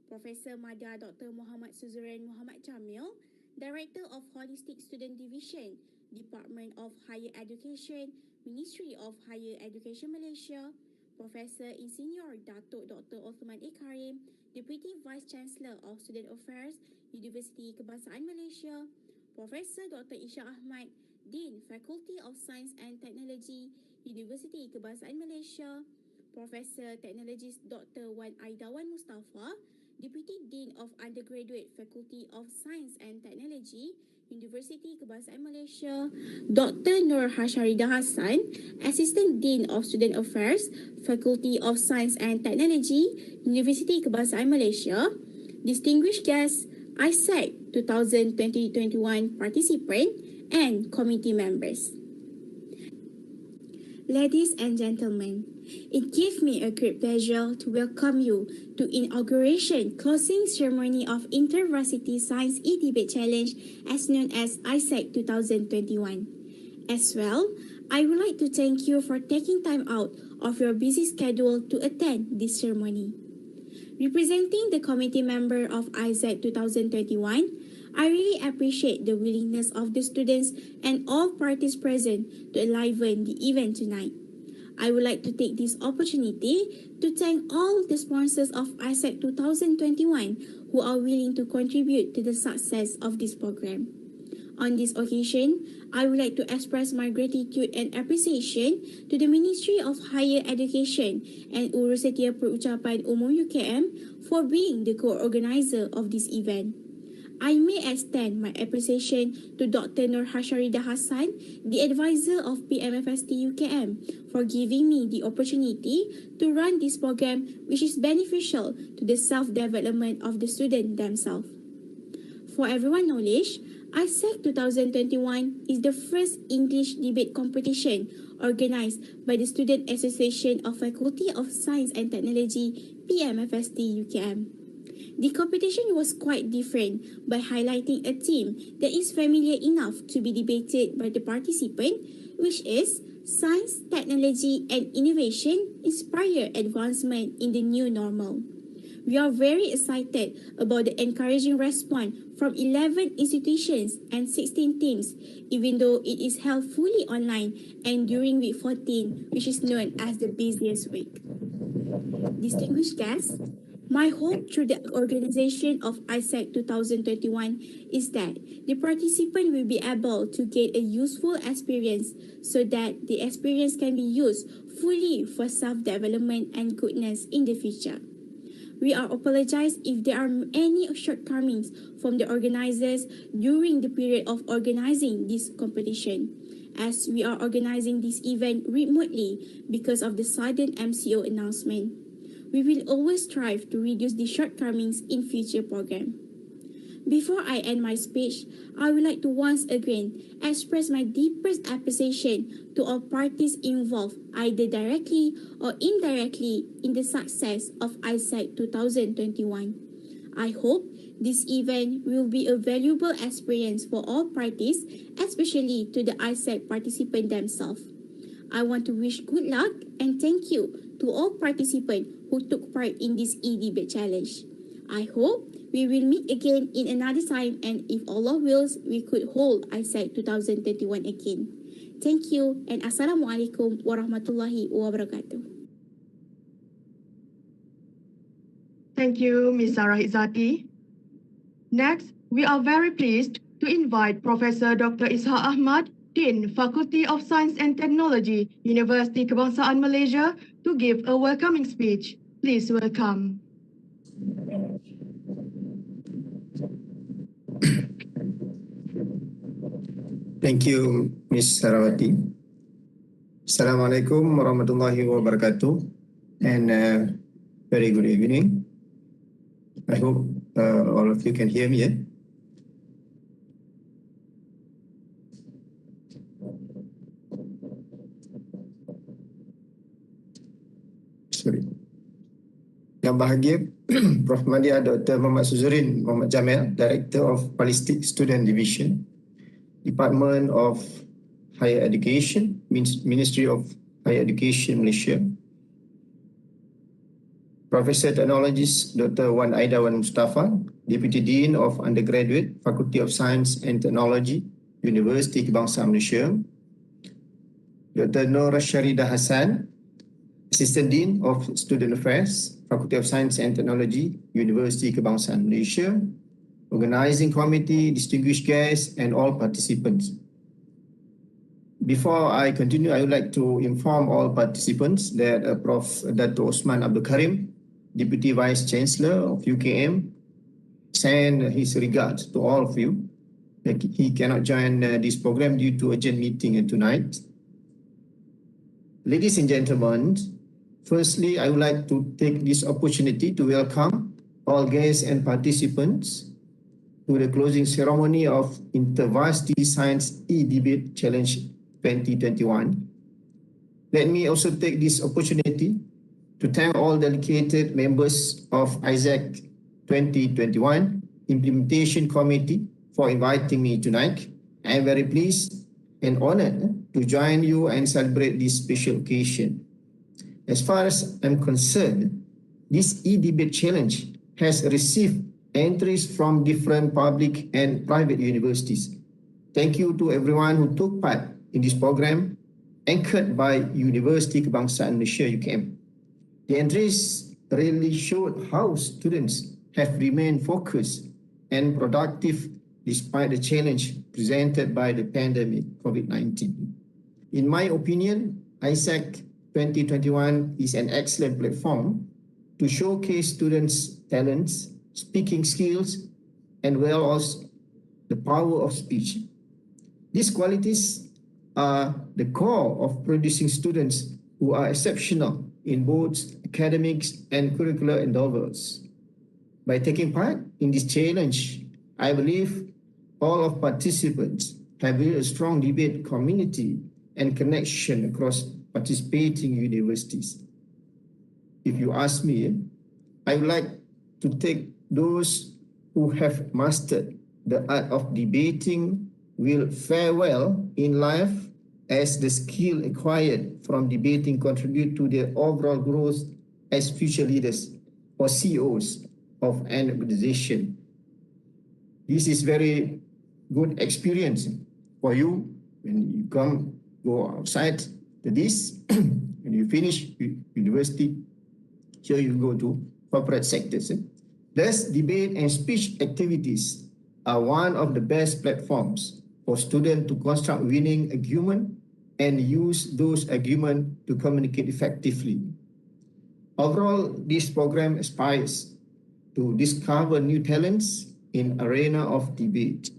Professor Madha Dr. Muhammad Suzuran Muhammad Jamil, Director of Holistic Student Division, Department of Higher Education, Ministry of Higher Education Malaysia, Professor Insinyur Datuk Dr. Othman A. Karim, Deputy Vice Chancellor of Student Affairs, Universiti Kebangsaan Malaysia, Professor Dr. Isha Ahmad, Dean, Faculty of Science and Technology, Universiti Kebangsaan Malaysia, Professor Technologist Dr. Wan Aidawan Mustafa, Deputy Dean of Undergraduate Faculty of Science and Technology, Universiti Kebangsaan Malaysia, Dr. Nur Hasharida Hassan, Assistant Dean of Student Affairs, Faculty of Science and Technology, Universiti Kebangsaan Malaysia, distinguished guests, ISEC 2021 participant, and committee members. Ladies and gentlemen, it gives me a great pleasure to welcome you to Inauguration Closing Ceremony of Intervarsity Science E-Debate Challenge, as known as ISEC 2021. As well, I would like to thank you for taking time out of your busy schedule to attend this ceremony. Representing the committee member of ISEC 2021, I really appreciate the willingness of the students and all parties present to enliven the event tonight. I would like to take this opportunity to thank all the sponsors of ISEC 2021 who are willing to contribute to the success of this program. On this occasion, I would like to express my gratitude and appreciation to the Ministry of Higher Education and Urusetia Perucapan Umum UKM for being the co-organizer of this event. I may extend my appreciation to Dr. Nur Hasharida Hassan, the advisor of PMFST UKM, for giving me the opportunity to run this program, which is beneficial to the self-development of the student themselves. For everyone's knowledge, ISEC 2021 is the first English debate competition organized by the Student Association of Faculty of Science and Technology, PMFST UKM. The competition was quite different by highlighting a theme that is familiar enough to be debated by the participant, which is Science, Technology and Innovation Inspire Advancement in the New Normal. We are very excited about the encouraging response from 11 institutions and 16 teams, even though it is held fully online and during week 14, which is known as the busiest week. Distinguished guests, my hope through the organization of ISEC 2021 is that the participant will be able to get a useful experience so that the experience can be used fully for self-development and goodness in the future. We are apologize if there are any shortcomings from the organizers during the period of organizing this competition, as we are organizing this event remotely because of the sudden MCO announcement. We will always strive to reduce the shortcomings in future programs. Before I end my speech, I would like to once again express my deepest appreciation to all parties involved, either directly or indirectly, in the success of ISEC 2021. I hope this event will be a valuable experience for all parties, especially to the ISEC participants themselves. I want to wish good luck and thank you to all participants who took part in this e-debate challenge. I hope we will meet again in another time, and if Allah wills, we could hold ISEC 2021 again. Thank you, and Assalamualaikum warahmatullahi wabarakatuh. Thank you, Ms. Sarah Izzati. Next, we are very pleased to invite Professor Dr. Isha Ahmad, Dean, Faculty of Science and Technology, Universiti Kebangsaan Malaysia, to give a welcoming speech. Please welcome. Thank you, Ms. Sarawati. Assalamualaikum warahmatullahi wabarakatuh, and very good evening. I hope all of you can hear me. Sorry. Yang bahagia, Prof. Madia Dr. Muhammad Suzurin Muhammad Jamil, Director of Ballistic Student Division, Department of Higher Education, Ministry of Higher Education Malaysia. Professor Technologist Dr. Wan Aida Wan Mustafa, Deputy Dean of Undergraduate, Faculty of Science and Technology, University Kebangsaan Malaysia. Dr. Nur Sharida Hassan, Assistant Dean of Student Affairs, Faculty of Science and Technology, University Kebangsaan Malaysia. Organizing Committee, distinguished guests, and all participants. Before I continue, I would like to inform all participants that Prof. Dato' Osman Abdul Karim, Deputy Vice Chancellor of UKM, send his regards to all of you. He cannot join this program due to urgent meeting tonight. Ladies and gentlemen, firstly, I would like to take this opportunity to welcome all guests and participants to the closing ceremony of Intervarsity Science E-Debate Challenge 2021. Let me also take this opportunity to thank all dedicated members of ISEC2021 Implementation Committee for inviting me tonight. I am very pleased and honored to join you and celebrate this special occasion. As far as I'm concerned, this e-debate challenge has received entries from different public and private universities. Thank you to everyone who took part in this program, anchored by University Kebangsaan Malaysia UKM. The entries really showed how students have remained focused and productive despite the challenge presented by the pandemic COVID-19. In my opinion, ISEC 2021 is an excellent platform to showcase students' talents, speaking skills, and well as the power of speech. These qualities are the core of producing students who are exceptional in both academics and curricular endeavors. By taking part in this challenge, I believe all of participants have built a strong debate community and connection across participating universities. If you ask me, I would like to take those who have mastered the art of debating will fare well in life, as the skill acquired from debating contribute to their overall growth as future leaders or CEOs of an organization. This is very good experience for you when you go outside to this, when you finish university, here you go to corporate sectors. Thus, debate and speech activities are one of the best platforms for students to construct winning argument and use those arguments to communicate effectively. Overall, this program aspires to discover new talents in arena of debate.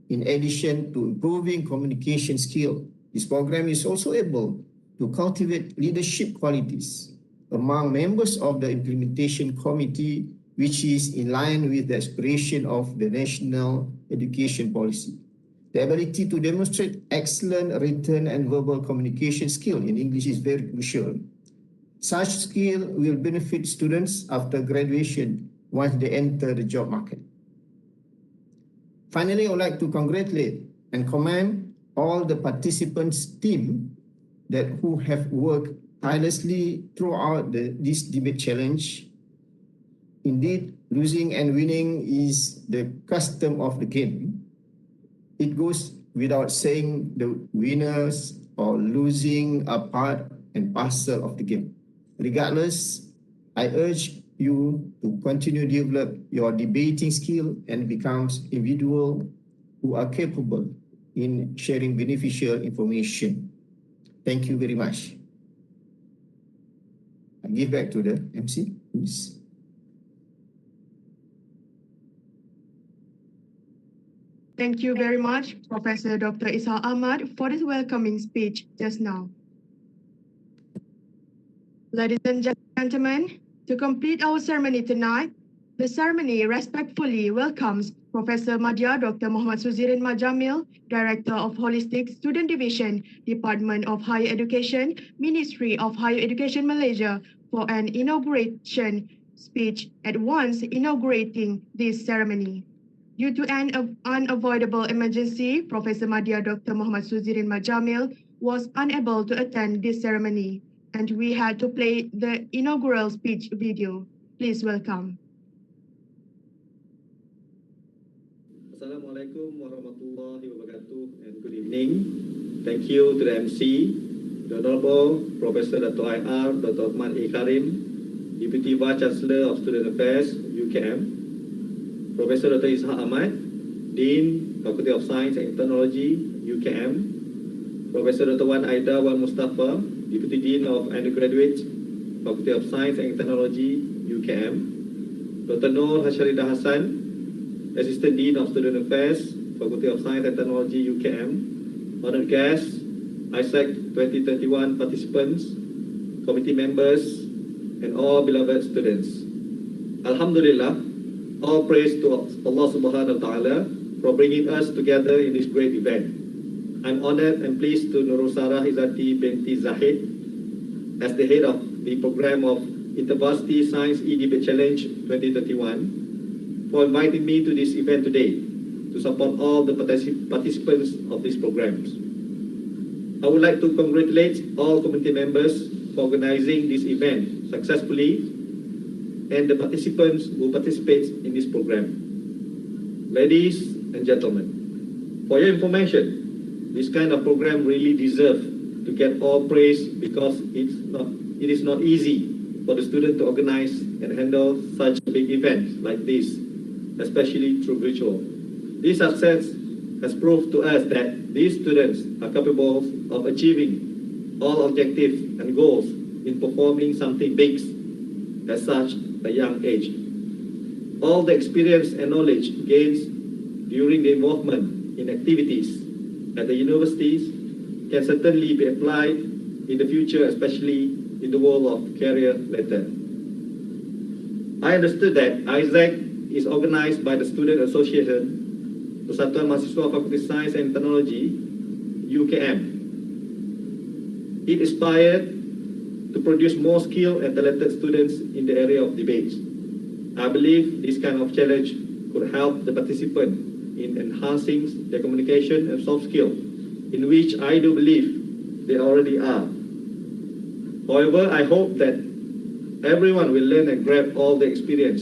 In addition to improving communication skill, this program is also able to cultivate leadership qualities among members of the implementation committee, which is in line with the aspiration of the national education policy. The ability to demonstrate excellent written and verbal communication skill in English is very crucial. Such skill will benefit students after graduation once they enter the job market. Finally, I would like to congratulate and commend all the participants' team who have worked tirelessly throughout this debate challenge. Indeed, losing and winning is the custom of the game. It goes without saying the winners or losing are part and parcel of the game. Regardless, I urge you to continue to develop your debating skill and become individuals who are capable in sharing beneficial information. Thank you very much. I give back to the MC, please. Thank you very much, Professor Dr. Isal Ahmad, for this welcoming speech just now. Ladies and gentlemen, to complete our ceremony tonight, The ceremony respectfully welcomes Professor Madya Dr. Muhammad Suzirin Majamil, Director of Holistic Student Division, Department of Higher Education, Ministry of Higher Education Malaysia, for an inauguration speech at once inaugurating this ceremony. Due to an unavoidable emergency, Professor Madya Dr. Muhammad Suzirin Majamil was unable to attend this ceremony, and we had to play the inaugural speech video. Please welcome. Assalamualaikum warahmatullahi wabarakatuh and good evening. Thank you to the MC, the Honorable Professor Dr. IR, Dr. Uthman A. Karim, Deputy Vice Chancellor of Student Affairs, UKM, Professor Dr. Ishaq Ahmad, Dean, Faculty of Science and Technology, UKM, Professor Dr. Wan Aida Wan Mustafa, Deputy Dean of Undergraduate, Faculty of Science and Technology, UKM, Dr. Noor Hasharida Hassan, Assistant Dean of Student Affairs, Faculty of Science and Technology, UKM, honored guests, ISEC2021 participants, committee members, and all beloved students. Alhamdulillah, all praise to Allah Subhanahu wa Ta'ala for bringing us together in this great event. I'm honored and pleased to Nurul Sarah Izzati binti Zahid as the head of the program of Intervarsity Science E-Debate Challenge 2021 for inviting me to this event today to support all the participants of these programs. I would like to congratulate all committee members for organizing this event successfully and the participants who participate in this program. Ladies and gentlemen, for your information, this kind of program really deserves to get all praise because it is not easy for the student to organize and handle such a big event like this, especially through virtual. This success has proved to us that these students are capable of achieving all objectives and goals in performing something big at such a young age. All the experience and knowledge gained during the involvement in activities at the universities can certainly be applied in the future, especially in the world of career later. I understood that ISEC is organized by the Student Association, Persatuan Mahasiswa Fakulti Science and Technology, UKM. It aspired to produce more skilled and talented students in the area of debate. I believe this kind of challenge could help the participant in enhancing their communication and soft skills, in which I do believe they already are. However, I hope that everyone will learn and grab all the experience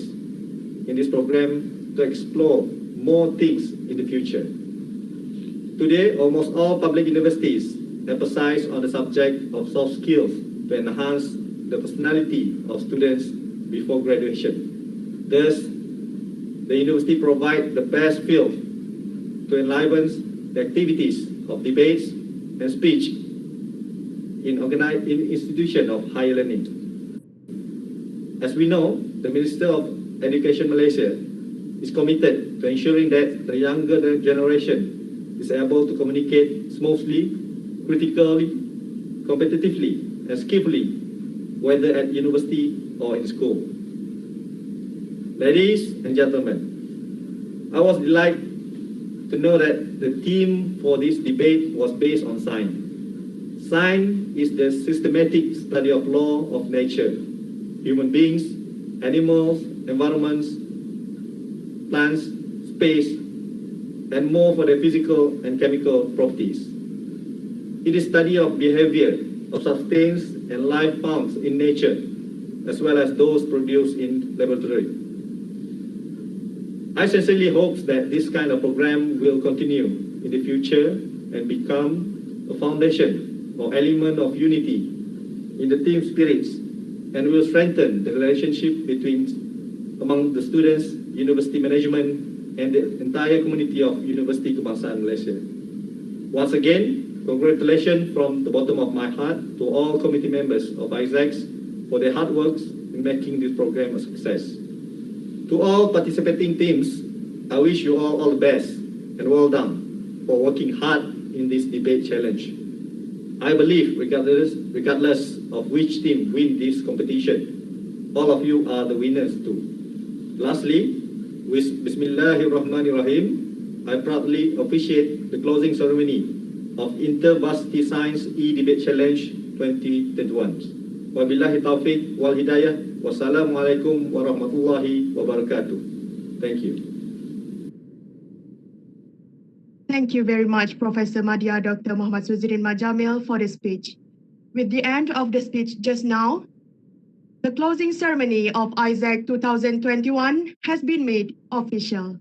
in this program to explore more things in the future. Today, almost all public universities emphasize on the subject of soft skills to enhance the personality of students before graduation. Thus, the university provides the best field to enliven the activities of debates and speech in institutions of higher learning. As we know, the Minister of Education Malaysia is committed to ensuring that the younger generation is able to communicate smoothly, critically, competitively, and skillfully, whether at university or in school. Ladies and gentlemen, I was delighted to know that the theme for this debate was based on science. Science is the systematic study of law of nature, human beings, animals, environments, plants, space, and more for their physical and chemical properties. It is study of behavior of substance and life found in nature, as well as those produced in laboratory. I sincerely hope that this kind of program will continue in the future and become a foundation or element of unity in the team spirits and will strengthen the relationship among the students, university management, and the entire community of University Kebangsaan Malaysia. Once again, congratulations from the bottom of my heart to all committee members of ISEC for their hard work in making this program a success. To all participating teams, I wish you all the best and well done for working hard in this debate challenge. I believe regardless of which team win this competition, all of you are the winners too. Lastly, with Bismillahirrahmanirrahim, I proudly officiate the closing ceremony of Intervarsity Science e-Debate Challenge 2021. Wabillahi taufiq wal hidayah. Wassalamualaikum warahmatullahi wabarakatuh. Thank you. Thank you very much, Professor Madya Dr. Muhammad Suzirin Majamil, for the speech. With the end of the speech just now, the closing ceremony of ISEC 2021 has been made official.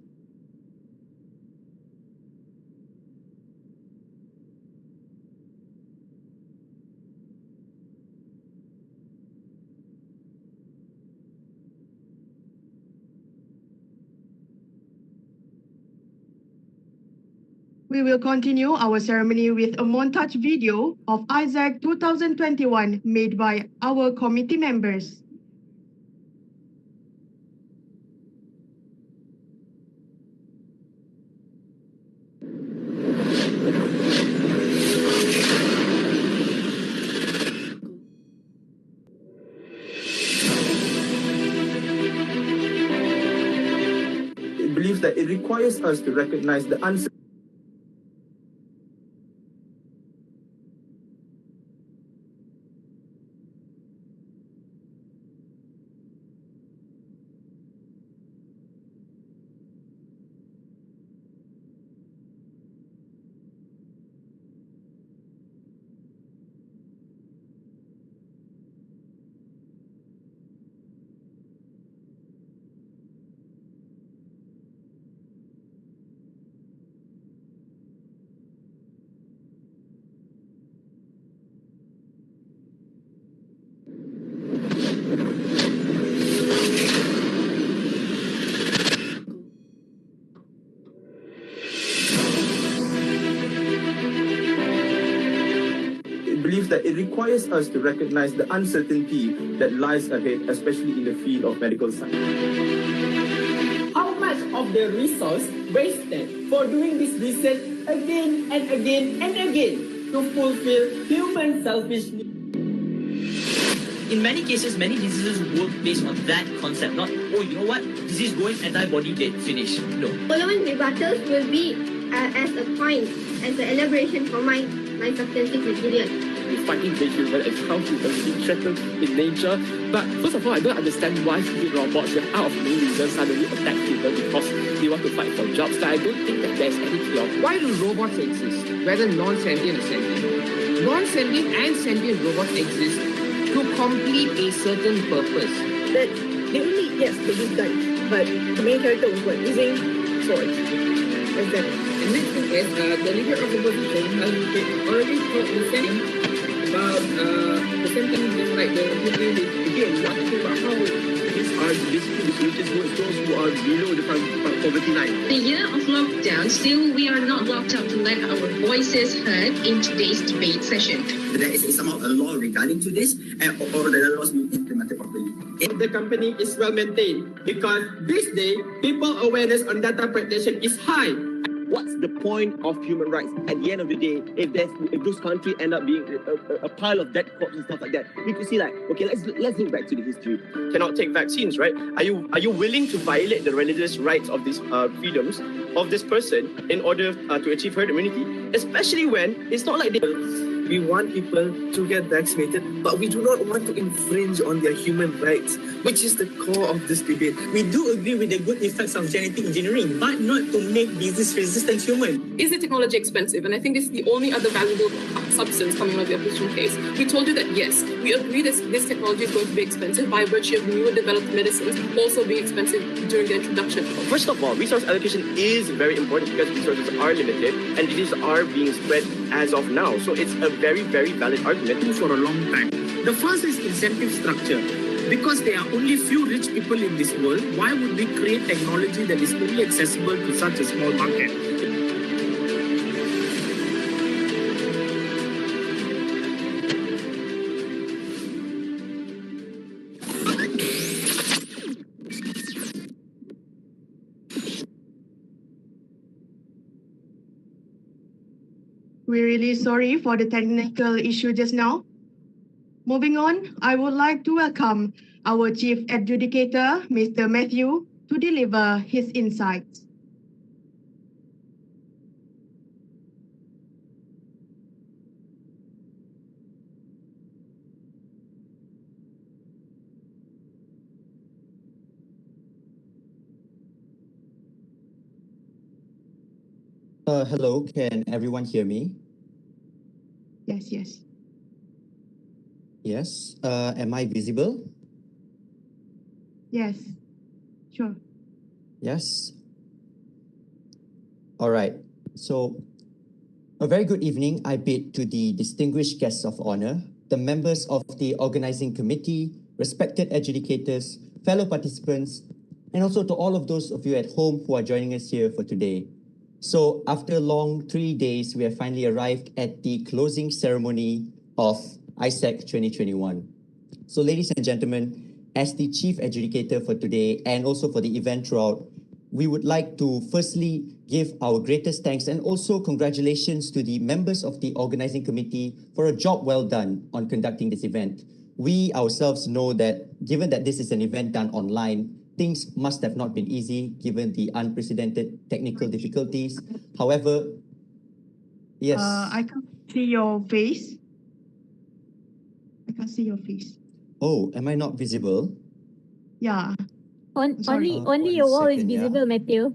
We will continue our ceremony with a montage video of ISEC 2021 made by our committee members. It believes that it requires us to recognize the uncertainty. That it requires us to recognize the uncertainty that lies ahead, especially in the field of medical science. How much of the resource wasted for doing this research again and again and again to fulfill human selfish needs? In many cases, many diseases work based on that concept, not, oh, you know what, disease going, antibody dead, finish. No. Following rebuttals will be as a point, as an elaboration for my substantive resilience. We're fighting the human and how humans being threatened in nature. But first of all, I don't understand why stupid robots will out of no reason suddenly attack people because they want to fight for jobs. But I don't think that there's any cure. Why do robots exist, whether non-sentient or sentient? Non-sentient and sentient robots exist to complete a certain purpose. That they only, yes, they use guns, but the main character was what? Using swords. Exactly. The next thing is, the leader of the opposition has already taught the saying about the sentence just like the movie with what about how these are basically the solutions towards those who are below the poverty line. The year of lockdown, still we are not locked up to let our voices heard in today's debate session. There is somehow a law regarding to this, or the laws being implemented properly. The company is well maintained because this day, people awareness on data protection is high. What's the point of human rights at the end of the day if those countries end up being a pile of dead corpses and stuff like that? We could see like, okay, let's look back to the history. Cannot take vaccines, right? Are you willing to violate the religious rights of these freedoms of this person in order to achieve herd immunity? Especially when it's not like we want people to get vaccinated, but we do not want to infringe on their human rights, which is the core of this debate. We do agree with the good effects of genetic engineering, but not to make disease-resistant human. Is the technology expensive? And I think this is the only other valuable substance coming out of the opposition case. We told you that yes, we agree that this technology is going to be expensive by virtue of newer developed medicines also being expensive during the introduction. First of all, resource allocation is very important because resources are limited and diseases are being spread as of now. So it's a very, very valid argument. For a long time. The first is incentive structure. Because there are only few rich people in this world, why would we create technology that is only accessible to such a small market? We're really sorry for the technical issue just now. Moving on, I would like to welcome our Chief Adjudicator, Mr. Matthew, to deliver his insights. Hello, can everyone hear me? Yes, yes. Yes. Am I visible? Yes, sure. Yes. All right. So, a very good evening I bid to the distinguished guests of honor, the members of the organizing committee, respected adjudicators, fellow participants, and also to all of those of you at home who are joining us here for today. So after a long 3 days, we have finally arrived at the closing ceremony of ISEC 2021. So ladies and gentlemen, as the chief adjudicator for today and also for the event throughout, we would like to firstly give our greatest thanks and also congratulations to the members of the organizing committee for a job well done on conducting this event. We ourselves know that given that this is an event done online, things must have not been easy given the unprecedented technical difficulties. However, yes. I can't see your face. I can't see your face. Oh, am I not visible? Yeah. Only One your wall is second, yeah. visible, Matthew.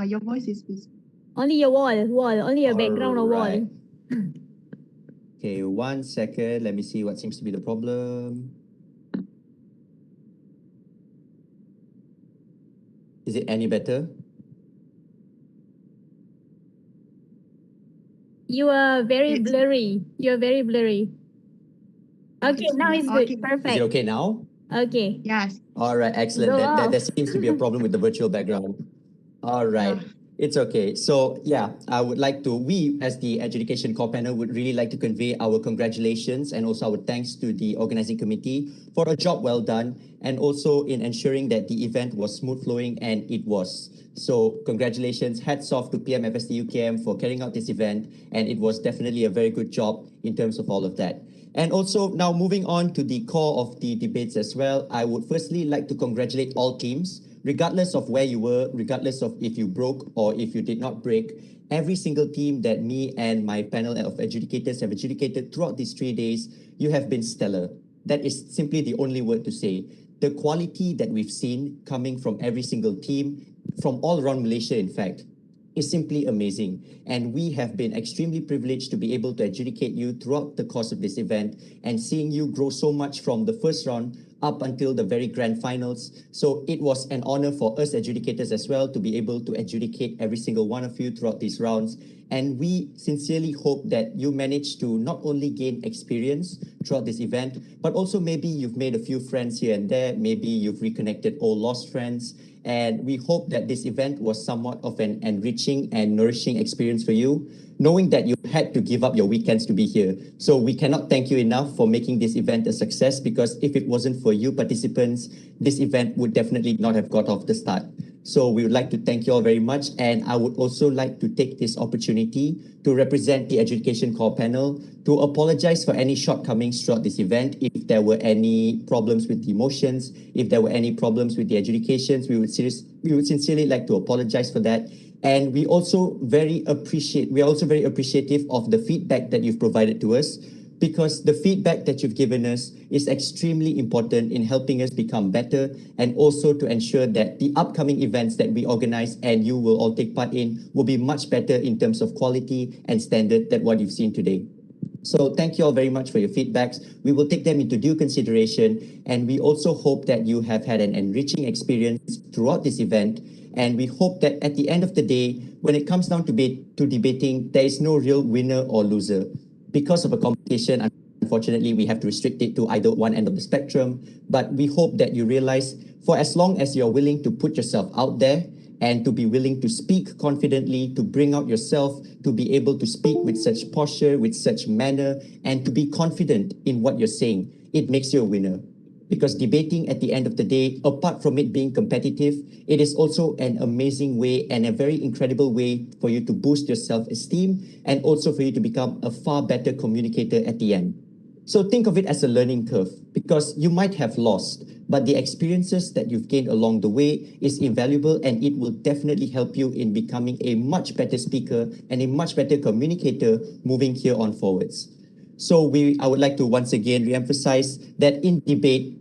Your voice is visible. Only your wall, only your background or wall. Alright. Okay, 1 second. Let me see what seems to be the problem. Is it any better? You are very blurry. You're very blurry. Okay, now it's good. Okay. Perfect. Is it okay now? Okay. Yes. All right, excellent. Go off. There seems to be a problem with the virtual background. All right. Yeah. It's okay. So yeah, I would like to, we as the Adjudication Core Panel would really like to convey our congratulations and also our thanks to the organizing committee for a job well done and also in ensuring that the event was smooth flowing, and it was. So congratulations, hats off to PMFST UKM for carrying out this event, and it was definitely a very good job in terms of all of that. And also now moving on to the core of the debates as well, I would firstly like to congratulate all teams, regardless of where you were, regardless of if you broke or if you did not break. Every single team that me and my panel of adjudicators have adjudicated throughout these 3 days, you have been stellar. That is simply the only word to say. The quality that we've seen coming from every single team, from all around Malaysia in fact, is simply amazing. And we have been extremely privileged to be able to adjudicate you throughout the course of this event and seeing you grow so much from the first round up until the very grand finals. So it was an honor for us adjudicators as well to be able to adjudicate every single one of you throughout these rounds. And we sincerely hope that you manage to not only gain experience throughout this event, but also maybe you've made a few friends here and there, maybe you've reconnected old lost friends. And we hope that this event was somewhat of an enriching and nourishing experience for you, knowing that you had to give up your weekends to be here. So we cannot thank you enough for making this event a success, because if it wasn't for you participants, this event would definitely not have got off the start. So we would like to thank you all very much. And I would also like to take this opportunity to represent the Adjudication Core Panel to apologize for any shortcomings throughout this event. If there were any problems with the motions, if there were any problems with the adjudications, we would sincerely like to apologize for that. And we are also very appreciative of the feedback that you've provided to us, because the feedback that you've given us is extremely important in helping us become better, and also to ensure that the upcoming events that we organize and you will all take part in will be much better in terms of quality and standard than what you've seen today. So thank you all very much for your feedbacks. We will take them into due consideration, and we also hope that you have had an enriching experience throughout this event. And we hope that at the end of the day, when it comes down to debating, there is no real winner or loser. Because of a competition, unfortunately, we have to restrict it to either one end of the spectrum. But we hope that you realize, for as long as you're willing to put yourself out there and to be willing to speak confidently, to bring out yourself, to be able to speak with such posture, with such manner, and to be confident in what you're saying, it makes you a winner. Because debating at the end of the day, apart from it being competitive, it is also an amazing way and a very incredible way for you to boost your self-esteem and also for you to become a far better communicator at the end. So think of it as a learning curve, because you might have lost, but the experiences that you've gained along the way is invaluable, and it will definitely help you in becoming a much better speaker and a much better communicator moving here on forwards. So I would like to once again re-emphasize that in debate,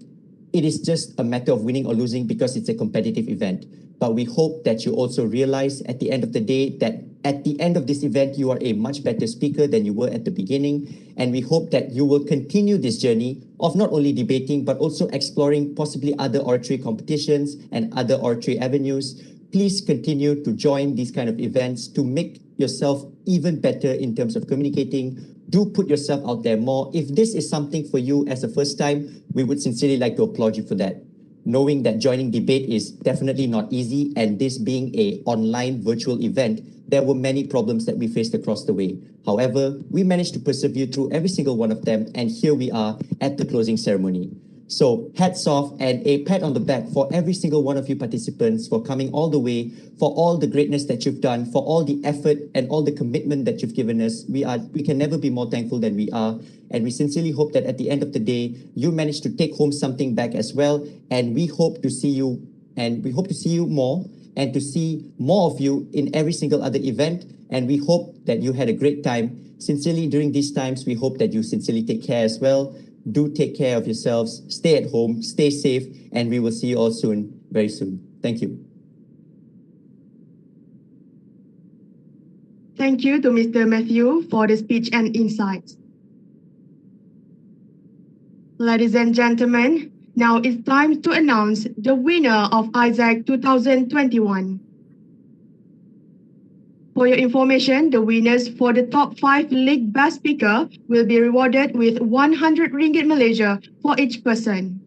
it is just a matter of winning or losing because it's a competitive event. But we hope that you also realize at the end of the day that at the end of this event, you are a much better speaker than you were at the beginning. And we hope that you will continue this journey of not only debating, but also exploring possibly other oratory competitions and other oratory avenues. Please continue to join these kind of events to make yourself even better in terms of communicating. Do put yourself out there more. If this is something for you as a first time, we would sincerely like to applaud you for that. Knowing that joining debate is definitely not easy, and this being an online virtual event, there were many problems that we faced across the way. However, we managed to persevere through every single one of them, and here we are at the closing ceremony. So hats off and a pat on the back for every single one of you participants for coming all the way, for all the greatness that you've done, for all the effort and all the commitment that you've given us. We can never be more thankful than we are. And we sincerely hope that at the end of the day, you manage to take home something back as well. And we hope to see you, more, and to see more of you in every single other event. And we hope that you had a great time. Sincerely, during these times, we hope that you sincerely take care as well. Do take care of yourselves, stay at home, stay safe, and we will see you all soon, very soon. Thank you. Thank you to Mr. Matthew for the speech and insights. Ladies and gentlemen, now it's time to announce the winner of ISEC 2021. For your information, the winners for the top 5 League Best Speaker will be rewarded with 100 ringgit Malaysia for each person.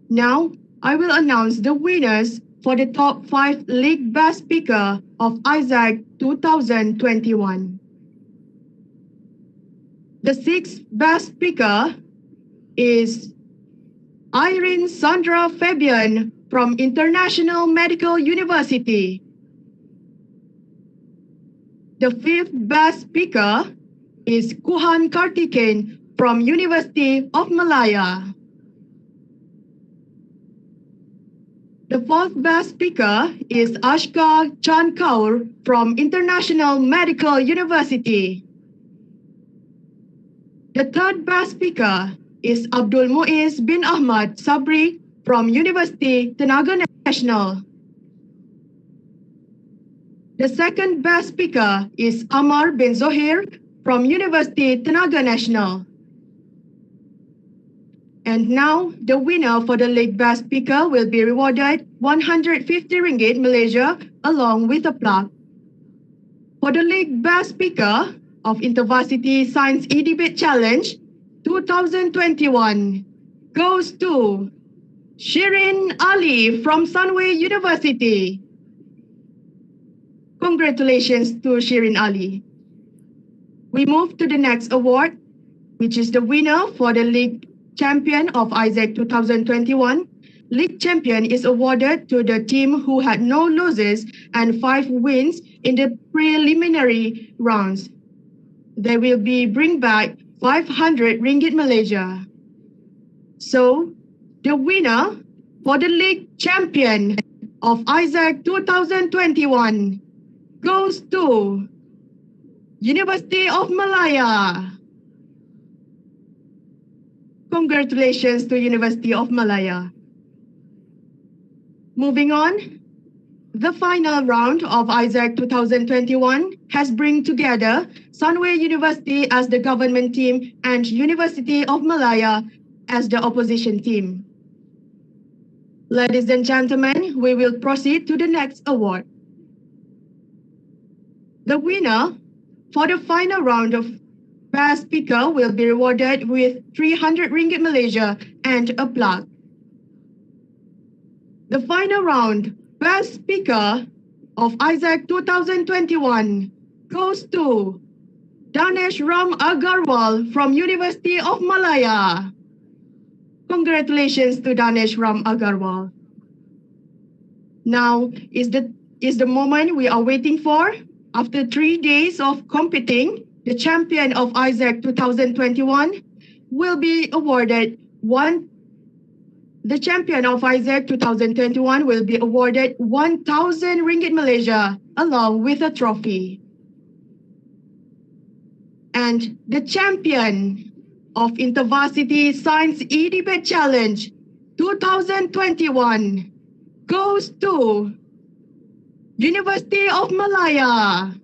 Now, I will announce the winners for the top 5 League Best Speaker of ISEC 2021. The 6th Best Speaker is Irene Sandra Fabian from International Medical University. The 5th Best Speaker is Kuhan Kartikeyan from University of Malaya. The 4th Best Speaker is Ashka Chan Kaur from International Medical University. The 3rd Best Speaker is Abdul Muiz bin Ahmad Sabri from University Tenaga Nasional. The 2nd Best Speaker is Amar bin Zohir from University Tenaga Nasional. And now, the winner for the League Best Speaker will be rewarded 150 ringgit Malaysia along with a plaque. For the League Best Speaker of Intervarsity Science E-Debate Challenge 2021 goes to Shirin Ali from Sunway University. Congratulations to Shirin Ali. We move to the next award, which is the winner for the League Champion of ISEC 2021. League Champion is awarded to the team who had no losses and 5 wins in the preliminary rounds. They will be bring back 500 ringgit Malaysia. So, the winner for the League Champion of ISEC 2021 goes to University of Malaya. Congratulations to University of Malaya. Moving on, the final round of ISEC 2021 has bring together Sunway University as the government team and University of Malaya as the opposition team. Ladies and gentlemen, we will proceed to the next award. The winner for the final round of Best Speaker will be rewarded with 300 ringgit Malaysia and a plaque. The final round Best Speaker of ISEC 2021 goes to Danesh Ram Agarwal from University of Malaya. Congratulations to Danesh Ram Agarwal. Now is the moment we are waiting for. After 3 days of competing, the champion of ISEC 2021 will be awarded the champion of ISEC 2021 will be awarded 1,000 ringgit Malaysia along with a trophy. And the champion of Intervarsity Science e-Debate Challenge 2021 goes to University of Malaya.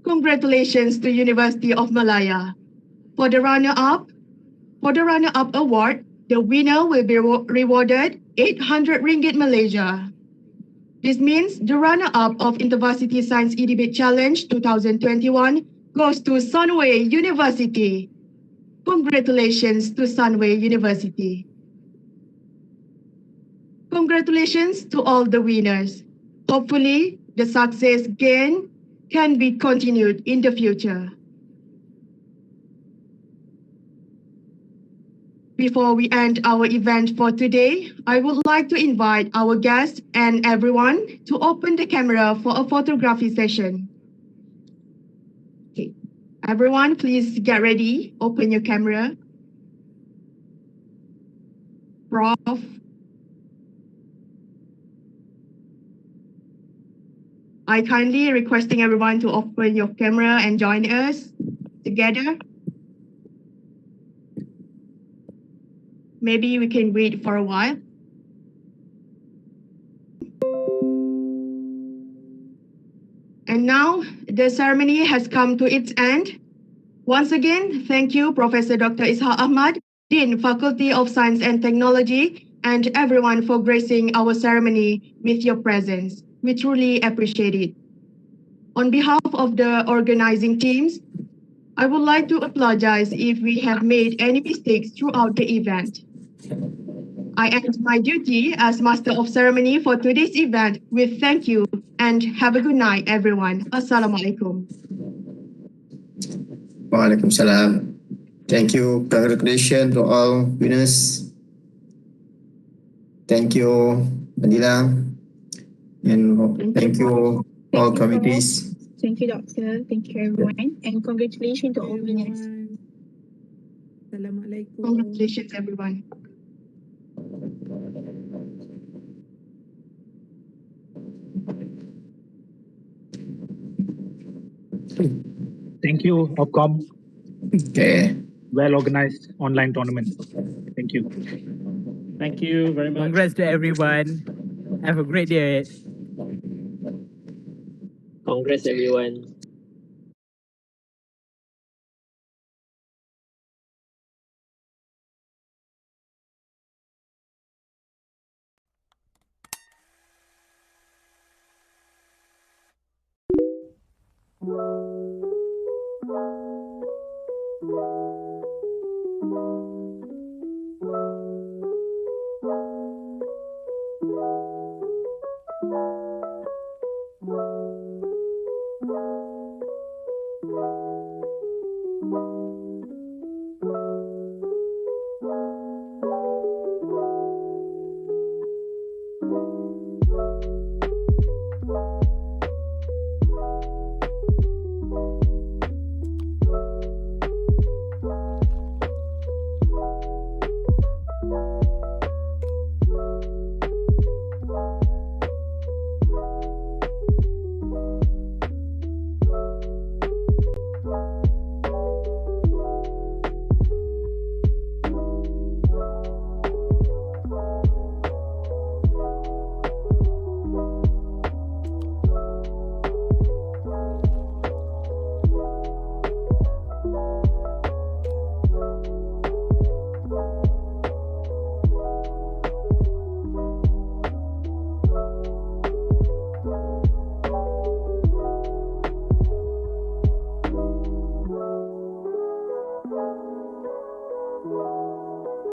Congratulations to University of Malaya. For the runner-up award, the winner will be rewarded 800 ringgit Malaysia. This means the runner-up of Intervarsity Science e-Debate Challenge 2021 goes to Sunway University. Congratulations to Sunway University. Congratulations to all the winners. Hopefully, the success gained can be continued in the future. Before we end our event for today, I would like to invite our guests and everyone to open the camera for a photography session. Okay. Everyone, please get ready. Open your camera. Prof. I kindly requesting everyone to open your camera and join us together. Maybe we can wait for a while. And now the ceremony has come to its end. Once again, thank you, Professor Dr. Ishaq Ahmad, Dean, Faculty of Science and Technology, and everyone for gracing our ceremony with your presence. We truly appreciate it. On behalf of the organizing teams, I would like to apologize if we have made any mistakes throughout the event. I end my duty as Master of Ceremony for today's event with thank you and have a good night, everyone. Assalamualaikum. Waalaikumsalam. Thank you. Congratulations to all winners. Thank you, Adila. And thank you all committees. Thank you, Doctor. Thank you, everyone. And congratulations to all winners. Assalamualaikum. Congratulations, everyone. Thank you, Opcom. Okay. Well organized online tournament. Thank you. Thank you very much. Congrats to everyone. Have a great day. Congrats, everyone.